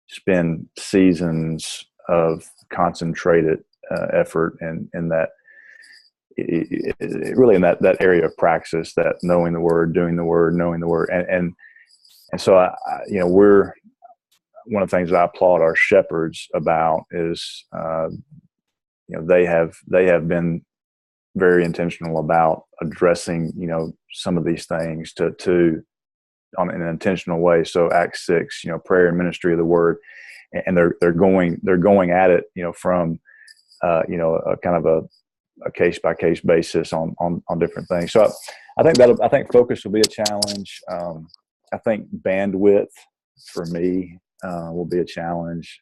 spend seasons of concentrated effort and that really in that area of praxis, that knowing the word, doing the word, knowing the word, and so we're one of the things that I applaud our shepherds about is they have been very intentional about addressing some of these things to on an intentional way. So Acts 6, prayer and ministry of the word, and they're going at it from a kind of a case by case basis on different things. So I think focus will be a challenge. I think bandwidth for me will be a challenge,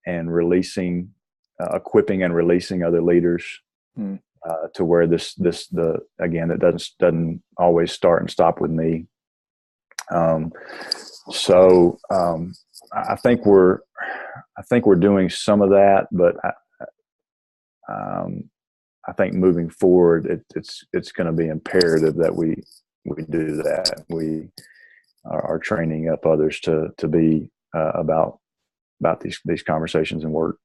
and releasing, equipping and releasing other leaders to where it doesn't always start and stop with me. So I think we're doing some of that, but I think moving forward, it's going to be imperative that we do that. We are training up others to be about these conversations and work.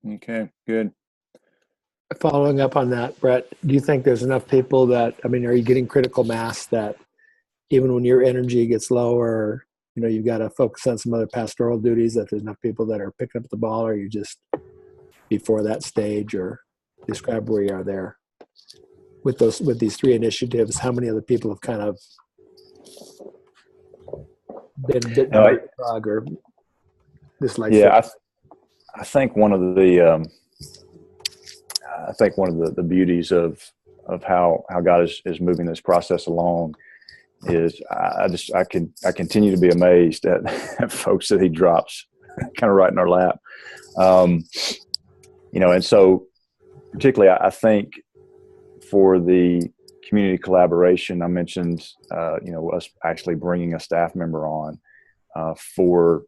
Okay, good. Following up on that, Bret, do you think there's enough people that, are you getting critical mass that even when your energy gets lower, you've got to focus on some other pastoral duties, that there's enough people that are picking up the ball, or you just before that stage, or describe where you are there with these three initiatives? How many other people have kind of been bitten by the frog or disliked? Yeah, I think one of the beauties of how God is moving this process along is I continue to be amazed at folks that he drops kind of right in our lap. And so particularly I think for the community collaboration, I mentioned, us actually bringing a staff member on for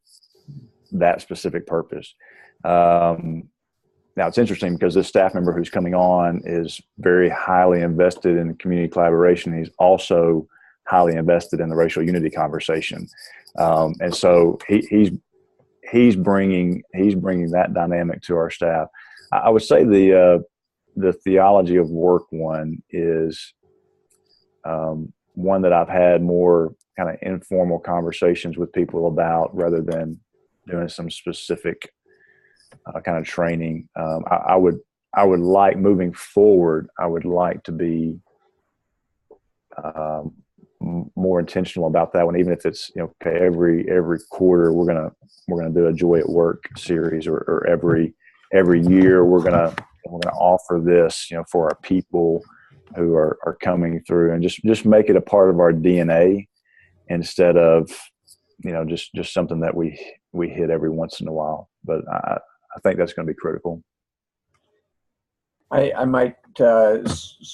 that specific purpose. Now it's interesting because this staff member who's coming on is very highly invested in community collaboration. He's also highly invested in the racial unity conversation. And so he's bringing that dynamic to our staff. I would say the theology of work one is one that I've had more kind of informal conversations with people about rather than doing some specific kind of training. I would like, moving forward, I would like to be more intentional about that one, even if it's, okay, every quarter we're gonna do a Joy at Work series, or every year we're gonna offer this, for our people who are coming through, and just make it a part of our DNA instead of, just something that we hit every once in a while. But I think that's going to be critical. I might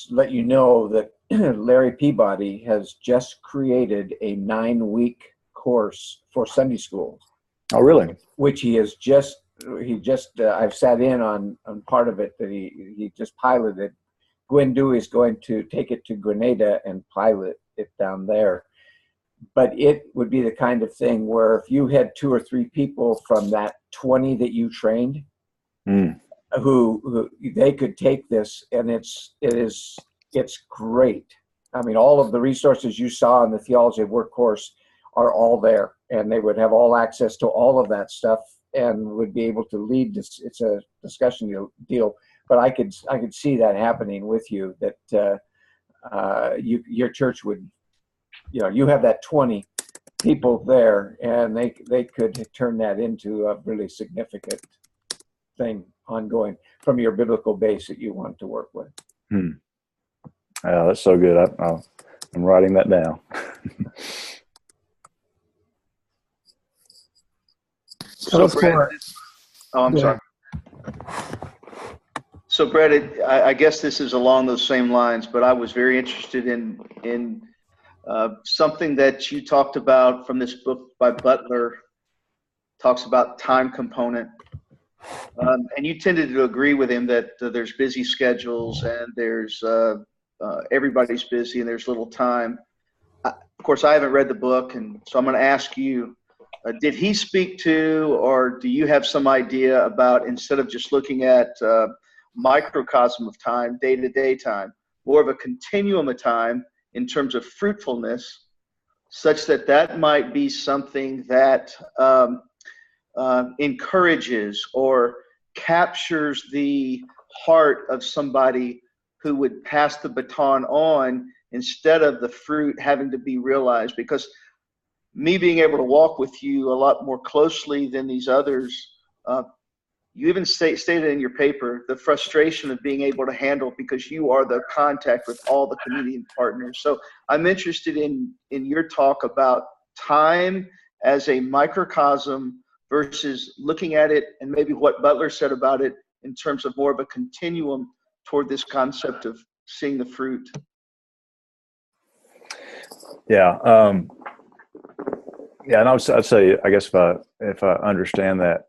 let you know that Larry Peabody has just created a 9-week course for Sunday school. Oh, really? Which I've sat in on part of it that he just piloted. Gwen Dewey is going to take it to Grenada and pilot it down there. But it would be the kind of thing where if you had 2 or 3 people from that 20 that you trained, who they could take this, and it's great. I mean, all of the resources you saw in the Theology of Work course are all there, and they would have all access to all of that stuff and would be able to lead this. It's a discussion deal, but I could see that happening with you, that your church would, you have that 20 people there, and they could turn that into a really significant thing ongoing from your biblical base that you want to work with. That's so good. I'm writing that down. So Bret, I'm sorry. So Bret, I guess this is along those same lines, but I was very interested in something that you talked about from this book by Butler. Talks about time component. And you tended to agree with him that there's busy schedules, and there's everybody's busy and there's little time. Of course, I haven't read the book, and so I'm going to ask you, did he speak to, or do you have some idea about, instead of just looking at microcosm of time, day-to-day time, more of a continuum of time in terms of fruitfulness, such that might be something that encourages or captures the heart of somebody who would pass the baton on, instead of the fruit having to be realized? Because me being able to walk with you a lot more closely than these others, you even stated in your paper the frustration of being able to handle, because you are the contact with all the community partners. So I'm interested in your talk about time as a microcosm versus looking at it, and maybe what Butler said about it in terms of more of a continuum toward this concept of seeing the fruit. Yeah. And I'd say, I guess if I understand that,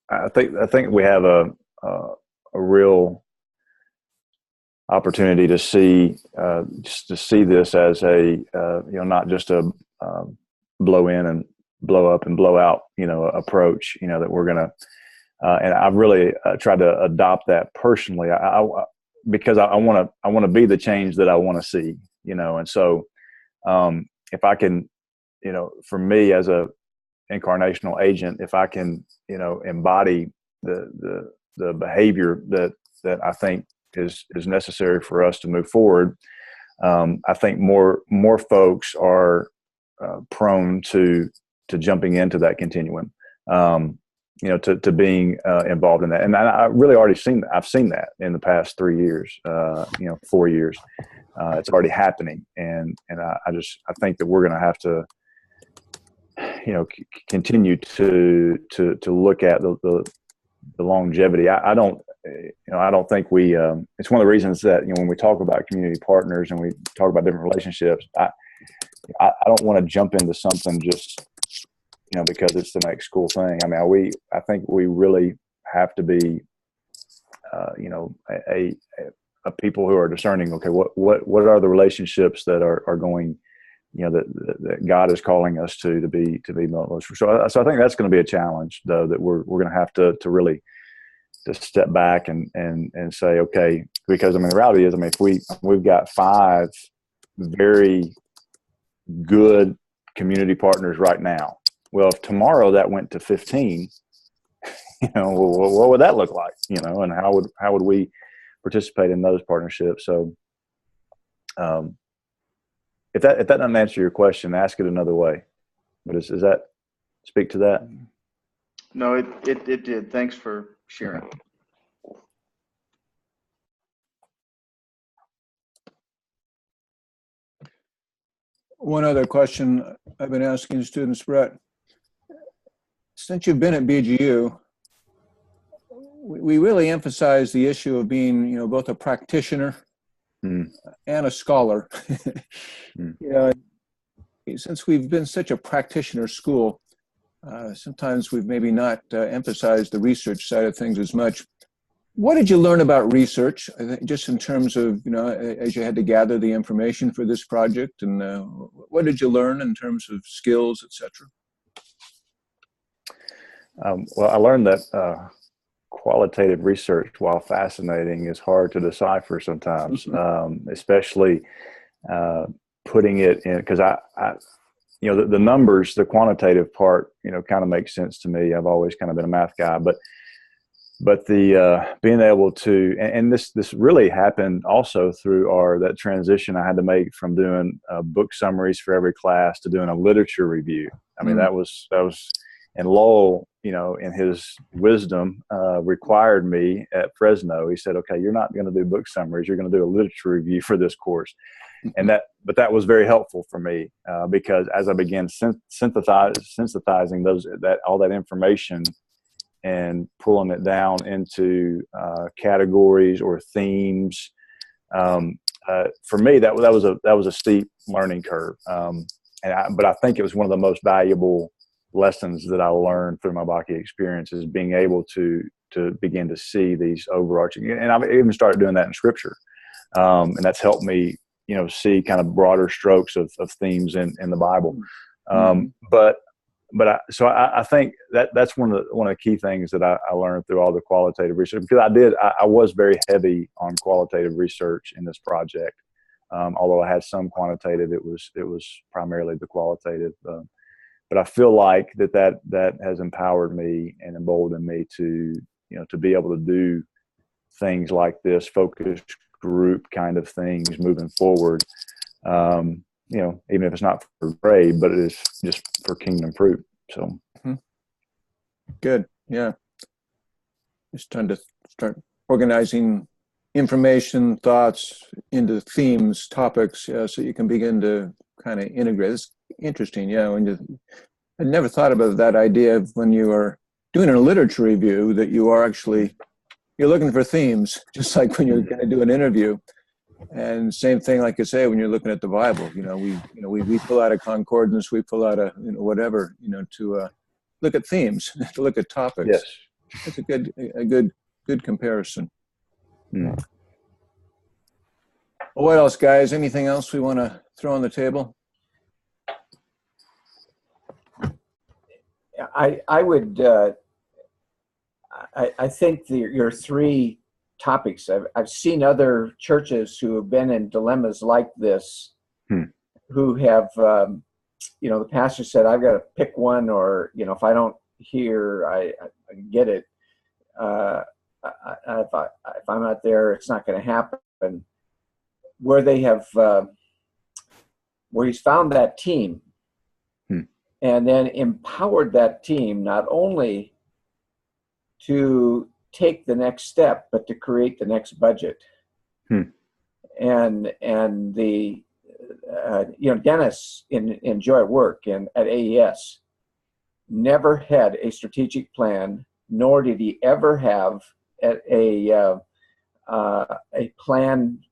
I think we have a real opportunity to see this as a not just a blow in and blow up and blow out approach, that we're gonna and I've really tried to adopt that personally, because I want to be the change that I want to see, and so if I can, for me as a incarnational agent, if I can, embody the behavior that I think is necessary for us to move forward, I think more folks are prone to jumping into that continuum, to being involved in that. And I really already I've seen that in the past 3 years, 4 years. It's already happening, and I think that we're going to have to, continue to look at the longevity. I don't think we. It's one of the reasons that when we talk about community partners and we talk about different relationships, I don't want to jump into something just because it's the next cool thing. I mean, I think we really have to be, people who are discerning. Okay, what are the relationships that are going, that God is calling us to be most. So I think that's going to be a challenge, though, that we're going to have to really just step back and say, okay, because the reality is, if we've got 5 very good community partners right now. Well, if tomorrow that went to 15, what would that look like? And how would we participate in those partnerships? So, if that doesn't answer your question, ask it another way. But does that speak to that? No, it did. Thanks for sharing. One other question I've been asking students, Bret. Since you've been at BGU, we really emphasize the issue of being, both a practitioner and a scholar. Since we've been such a practitioner school, sometimes we've maybe not emphasized the research side of things as much. What did you learn about research, I think, just in terms of, as you had to gather the information for this project, and what did you learn in terms of skills, et cetera? Well, I learned that qualitative research, while fascinating, is hard to decipher sometimes, especially putting it in, because the numbers, the quantitative part, kind of makes sense to me. I've always kind of been a math guy, but the being able to, and this really happened also through that transition I had to make from doing book summaries for every class to doing a literature review. That was, and Lowell, in his wisdom, required me at Fresno. He said, okay, you're not going to do book summaries. You're going to do a literature review for this course. But that was very helpful for me because as I began synthesizing all that information and pulling it down into categories or themes, for me that was a steep learning curve. But I think it was one of the most valuable lessons that I learned through my Baki experience, is being able to begin to see these overarching, and I've even started doing that in Scripture, and that's helped me, see kind of broader strokes of themes in the Bible. So I think that's one of the key things that I learned through all the qualitative research, because I was very heavy on qualitative research in this project. Although I had some quantitative, it was primarily the qualitative. But I feel like that has empowered me and emboldened me to be able to do things like this, focus group kind of things moving forward. Even if it's not for grade, but it is just for kingdom fruit. So good, yeah. Just trying to start organizing information, thoughts into themes, topics, so you can begin to kind of integrate. It's interesting, I never thought about that idea of when you are doing a literature review that you're looking for themes, just like when you're going to do an interview. And same thing, like you say, when you're looking at the Bible, we pull out a concordance, we pull out a whatever, to look at themes, to look at topics. Yes, that's a good comparison. Well, what else, guys? Anything else we want to throw on the table? I would. I think your 3 topics. I've seen other churches who have been in dilemmas like this, who have, the pastor said, I've got to pick one, or, if I don't hear, I get it. If I'm not there, it's not going to happen. Where they have, where he's found that team and then empowered that team, not only to take the next step, but to create the next budget. And the Dennis in Joy at Work and at AES never had a strategic plan, nor did he ever have a planned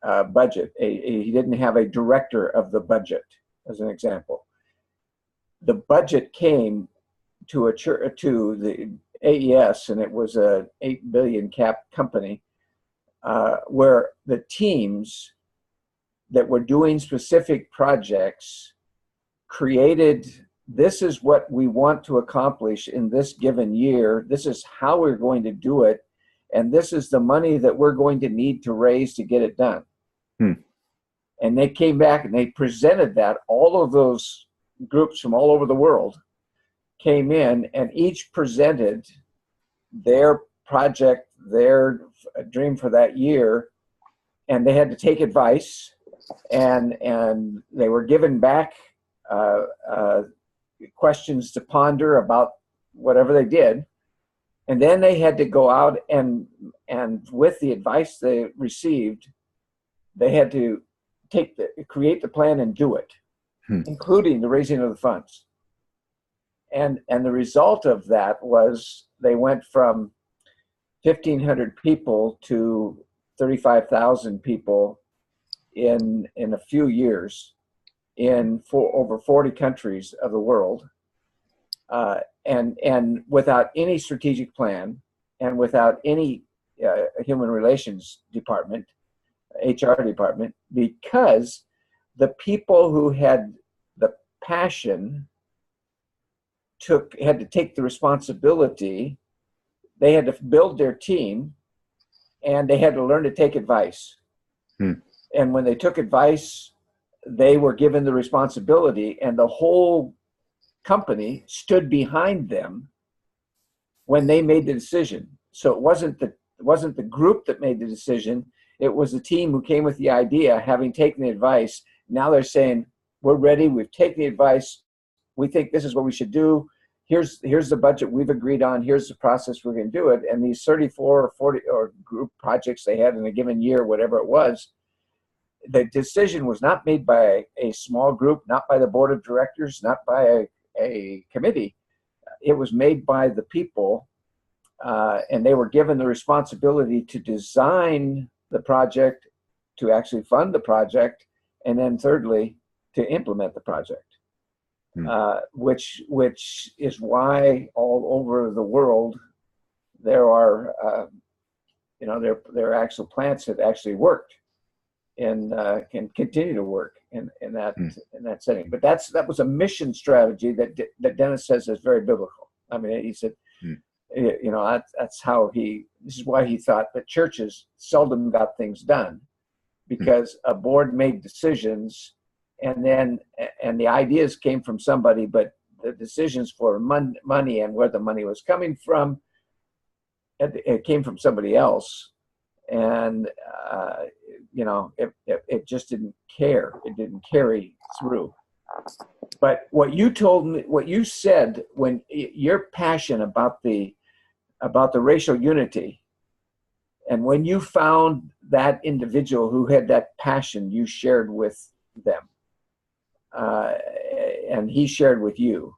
budget. He didn't have a director of the budget, as an example. The budget came to the AES, and it was a $8 billion cap company, where the teams that were doing specific projects created, this is what we want to accomplish in this given year. This is how we're going to do it. And this is the money that we're going to need to raise to get it done. And they came back and they presented that. All of those groups from all over the world came in and each presented their project, their dream for that year. And they had to take advice, and they were given back questions to ponder about whatever they did. And then they had to go out and with the advice they received, they had to create the plan and do it, including the raising of the funds. And the result of that was they went from 1,500 people to 35,000 people in a few years in over 40 countries of the world, and without any strategic plan and without any human relations department, HR department, because the people who had the passion had to take the responsibility. They had to build their team, and they had to learn to take advice. And when they took advice, they were given the responsibility, and the whole company stood behind them when they made the decision. So it wasn't the group that made the decision. It was the team who came with the idea, having taken the advice. Now they're saying, we're ready. We've taken the advice. We think this is what we should do. Here's the budget we've agreed on. Here's the process we're going to do it. And these 34 or 40 or group projects they had in a given year, whatever it was, the decision was not made by a small group, not by the board of directors, not by a committee. It was made by the people, and they were given the responsibility to design the project, to actually fund the project, and then thirdly, to implement the project. Which is why all over the world there are, there are actual plants that actually worked and can continue to work in that setting. But that was a mission strategy that Dennis says is very biblical. I mean, he said, that's how this is why he thought that churches seldom got things done, because a board made decisions. And the ideas came from somebody, but the decisions for money and where the money was coming from, it came from somebody else. And, it just didn't care. It didn't carry through. But what you told me, what you said, when your passion about the racial unity, and when you found that individual who had that passion, you shared with them. And he shared with you,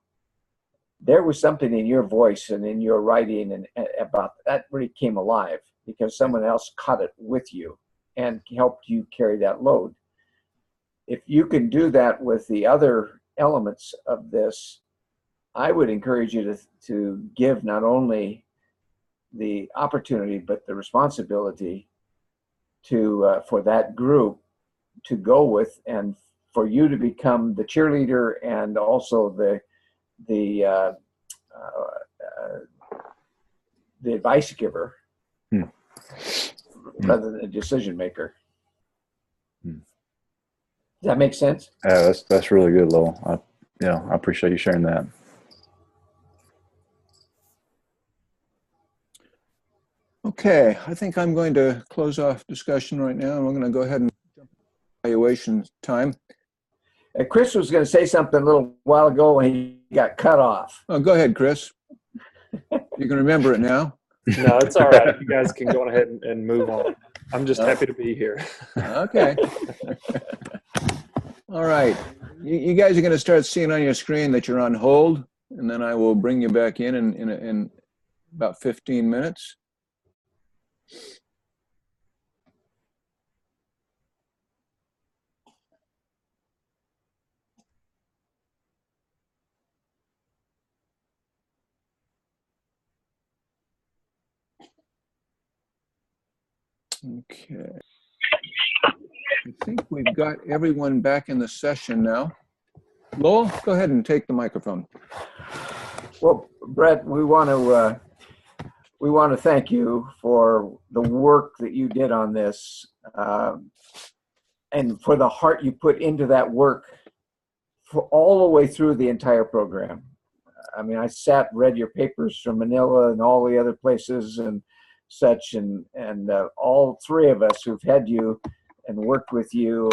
there was something in your voice and in your writing and about that really came alive, because someone else caught it with you and helped you carry that load. If you can do that with the other elements of this, I would encourage you to give not only the opportunity but the responsibility for that group to go with, and for you to become the cheerleader and also the advice giver rather than a decision maker. Does that make sense? Yeah, that's really good, Lowell. I appreciate you sharing that. Okay, I think I'm going to close off discussion right now, and we're going to go ahead and jump to evaluation time. Chris was going to say something a little while ago and he got cut off. Oh, go ahead, Chris. You can remember it now. No, it's all right. You guys can go ahead and move on. I'm just happy to be here. Okay. All right. You guys are going to start seeing on your screen that you're on hold, and then I will bring you back in about 15 minutes. Okay. I think we've got everyone back in the session now. Lowell, go ahead and take the microphone. Well, Bret, we want to thank you for the work that you did on this, and for the heart you put into that work for all the way through the entire program. I mean, I read your papers from Manila and all the other places and such, and all three of us who've had you and worked with you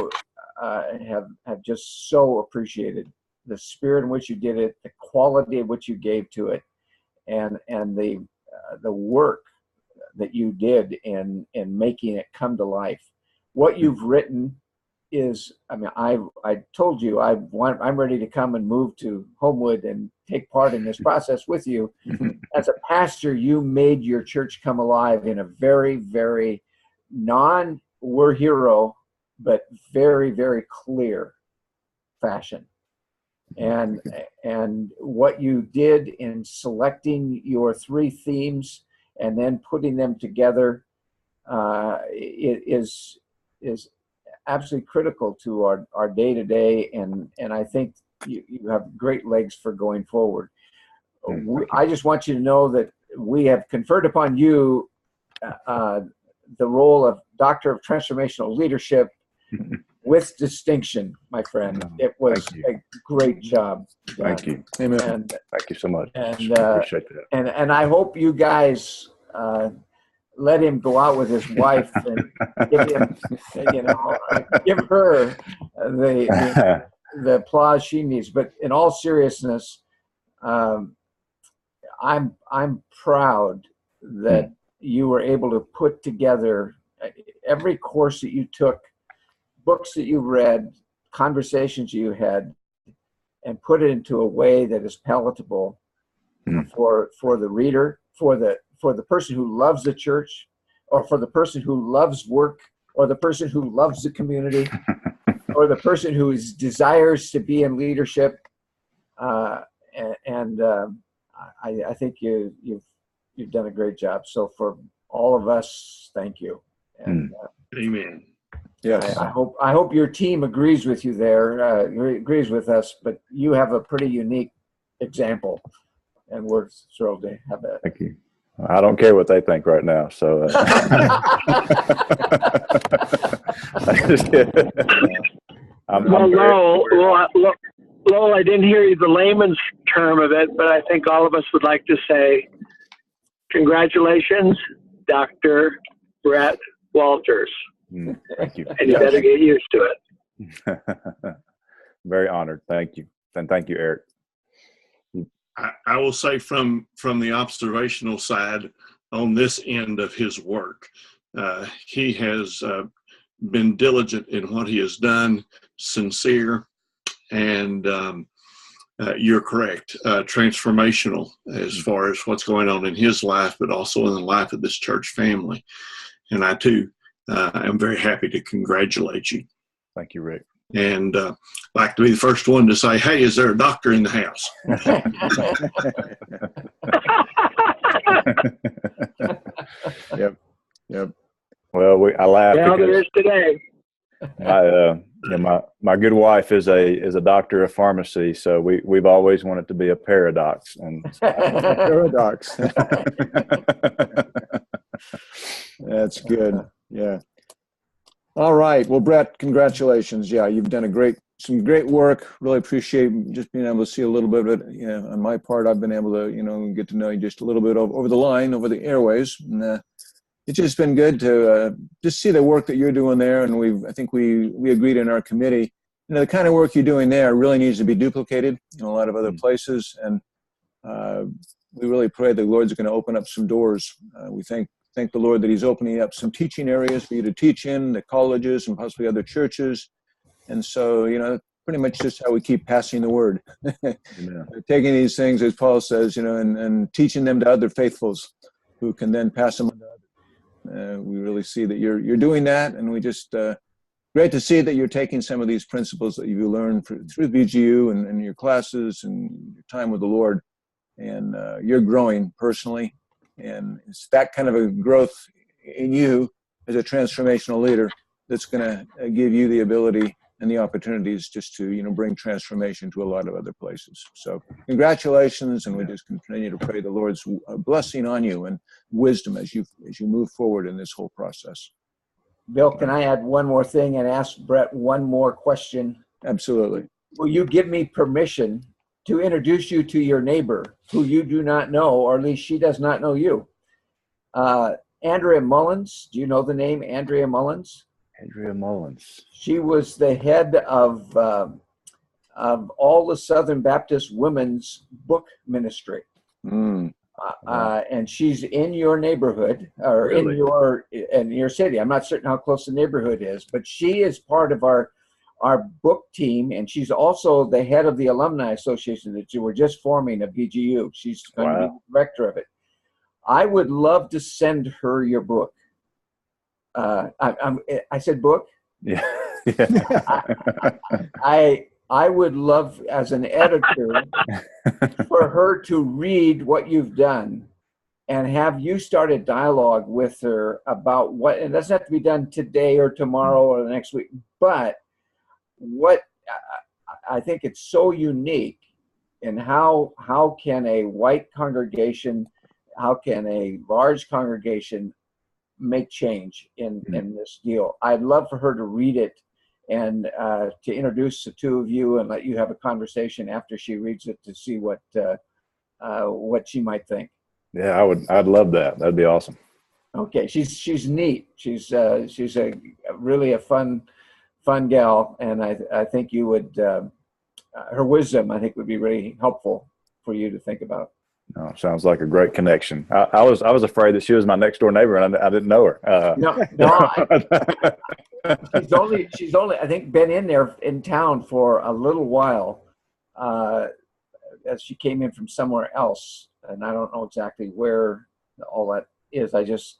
have just so appreciated the spirit in which you did it, the quality of what you gave to it, and the work that you did in making it come to life. What you've written is, I mean, I told you I'm ready to come and move to Homewood and take part in this process with you. As a pastor, you made your church come alive in a very, very we're hero, but very, very clear fashion. And what you did in selecting your three themes and then putting them together is absolutely critical to our day-to-day, and I think you have great legs for going forward. I just want you to know that we have conferred upon you the role of Doctor of Transformational Leadership with distinction, my friend. It was a great job. Thank you. Amen. And Thank you so much. And, appreciate that. and I hope you guys let him go out with his wife and give him, give her the applause she needs. But in all seriousness, I'm proud that you were able to put together every course that you took, books that you read, conversations you had, and put it into a way that is palatable for the reader, for the person who loves the church, or for the person who loves work, or the person who loves the community, or the person who desires to be in leadership. I think you've done a great job. So for all of us, thank you. And, Amen. Yes. I hope your team agrees with you there, agrees with us, but you have a pretty unique example, and we're thrilled to have that. Thank you. I don't care what they think right now, so. Lowell, I didn't hear you the layman's term of it, but I think all of us would like to say, congratulations, Dr. Bret Walters. Thank you. And you better get used to it. Very honored. Thank you. And thank you, Eric. I will say from the observational side on this end of his work, he has been diligent in what he has done, sincere, and you're correct, transformational as far as what's going on in his life, but also in the life of this church family. And I too am very happy to congratulate you. Thank you, Rick. And like to be the first one to say, hey, is there a doctor in the house? Yep. Well, I laugh. Well, there is today. My good wife is a doctor of pharmacy, so we've always wanted to be a paradox. And Paradox. That's good. Yeah. All right. Well, Bret, congratulations. Yeah, you've done some great work. Really appreciate just being able to see a little bit of it. On my part, I've been able to, get to know you just a little bit over the line, over the airways. And it's just been good to just see the work that you're doing there. And I think we agreed in our committee, the kind of work you're doing there really needs to be duplicated in a lot of other places. And we really pray the Lord's going to open up some doors. We thank the Lord that he's opening up some teaching areas for you to teach in, the colleges and possibly other churches. And so, pretty much just how we keep passing the word. Taking these things, as Paul says, and teaching them to other faithfuls who can then pass them on to others. We really see that you're doing that, and we just great to see that you're taking some of these principles that you learned through BGU and your classes and your time with the Lord, and you're growing personally. And it's that kind of a growth in you as a transformational leader that's going to give you the ability and the opportunities just to, bring transformation to a lot of other places. So congratulations, and we just continue to pray the Lord's blessing on you and wisdom as you move forward in this whole process. Bill, can I add one more thing and ask Bret one more question? Absolutely. Will you give me permission to introduce you to your neighbor who you do not know, or at least she does not know you? Andrea Mullins. Do you know the name Andrea Mullins? Andrea Mullins. She was the head of all the Southern Baptist Women's Book Ministry. And she's in your neighborhood, or Really? in your city. I'm not certain how close the neighborhood is, but she is part of our book team, and she's also the head of the Alumni Association that you were just forming of BGU. She's going to be the director of it. I would love to send her your book. I said book? Yeah. I would love, as an editor, for her to read what you've done and have you start a dialogue with her about what, it doesn't have to be done today or tomorrow or the next week, but what I think it's so unique in how can a white congregation, how can a large congregation make change in this deal. I'd love for her to read it and to introduce the two of you and let you have a conversation after she reads it to see what she might think. Yeah, I'd love that. That'd be awesome. Okay, she's neat. She's a really a fun gal, and I think you would her wisdom I think would be really helpful for you to think about. Oh, sounds like a great connection. I was afraid that she was my next door neighbor, and I didn't know her. No, she's only I think been in town for a little while, as she came in from somewhere else, and I don't know exactly where all that is. I just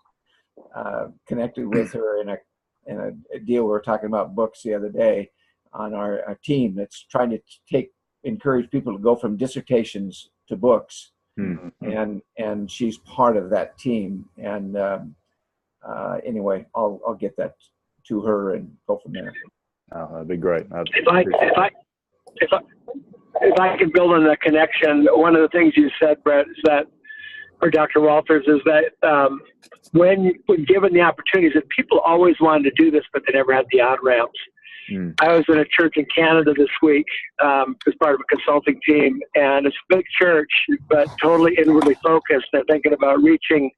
connected with her in a deal. We were talking about books the other day on our team that's trying to encourage people to go from dissertations to books. Mm-hmm. And she's part of that team. And anyway, I'll get that to her and go from there. Oh, that'd be great. If I could build on that connection, one of the things you said, Bret, is that, or Dr. Walters, is that when given the opportunities, that people always wanted to do this, but they never had the on-ramps. I was in a church in Canada this week as part of a consulting team, and it's a big church, but totally inwardly focused. They're thinking about reaching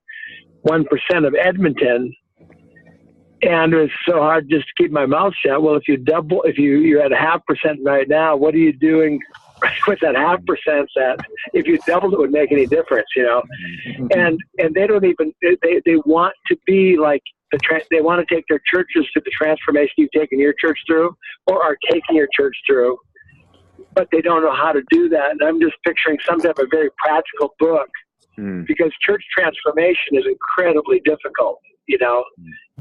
1% of Edmonton, and it's so hard just to keep my mouth shut. Well, if you're at 0.5% right now, what are you doing with that 0.5% that if you doubled it would make any difference, And they don't even, they want to be like, they want to take their churches to the transformation you've taken your church through or are taking your church through, but they don't know how to do that. And I'm just picturing some type of very practical book because church transformation is incredibly difficult,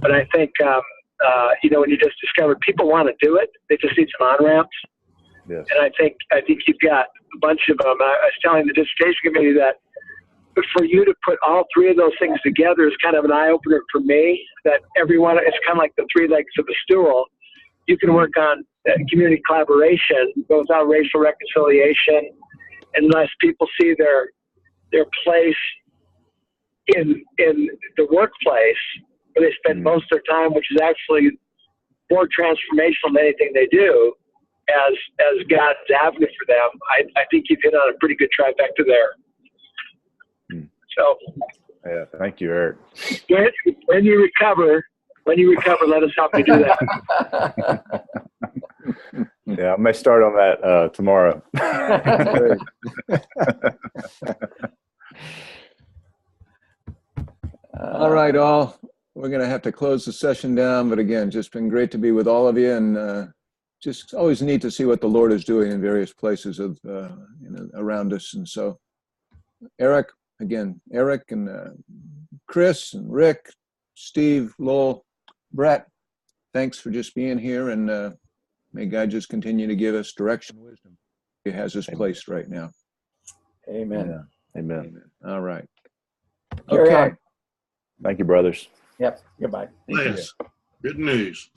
But I think, when you just discovered people want to do it, they just need some on-ramps. Yes. And I think you've got a bunch of them. I was telling the dissertation committee that for you to put all three of those things together is kind of an eye-opener for me, that everyone, it's kind of like the three legs of a stool. You can work on community collaboration, but without racial reconciliation, unless people see their place in the workplace where they spend most of their time, which is actually more transformational than anything they do, as God's avenue for them. I think you've hit on a pretty good trifecta there. So, yeah, thank you, Eric. When you recover, let us help you do that. Yeah, I may start on that tomorrow. All right, all. We're going to have to close the session down, but again, just been great to be with all of you, and just always neat to see what the Lord is doing in various places of around us. And so, Eric and Chris and Rick, Steve, Lowell, Bret, thanks for just being here, and may God just continue to give us direction and wisdom He has us placed right now. Amen. Yeah. Amen. All right. Carry on. Thank you, brothers. Yep. Goodbye. Thank you. Les, good news.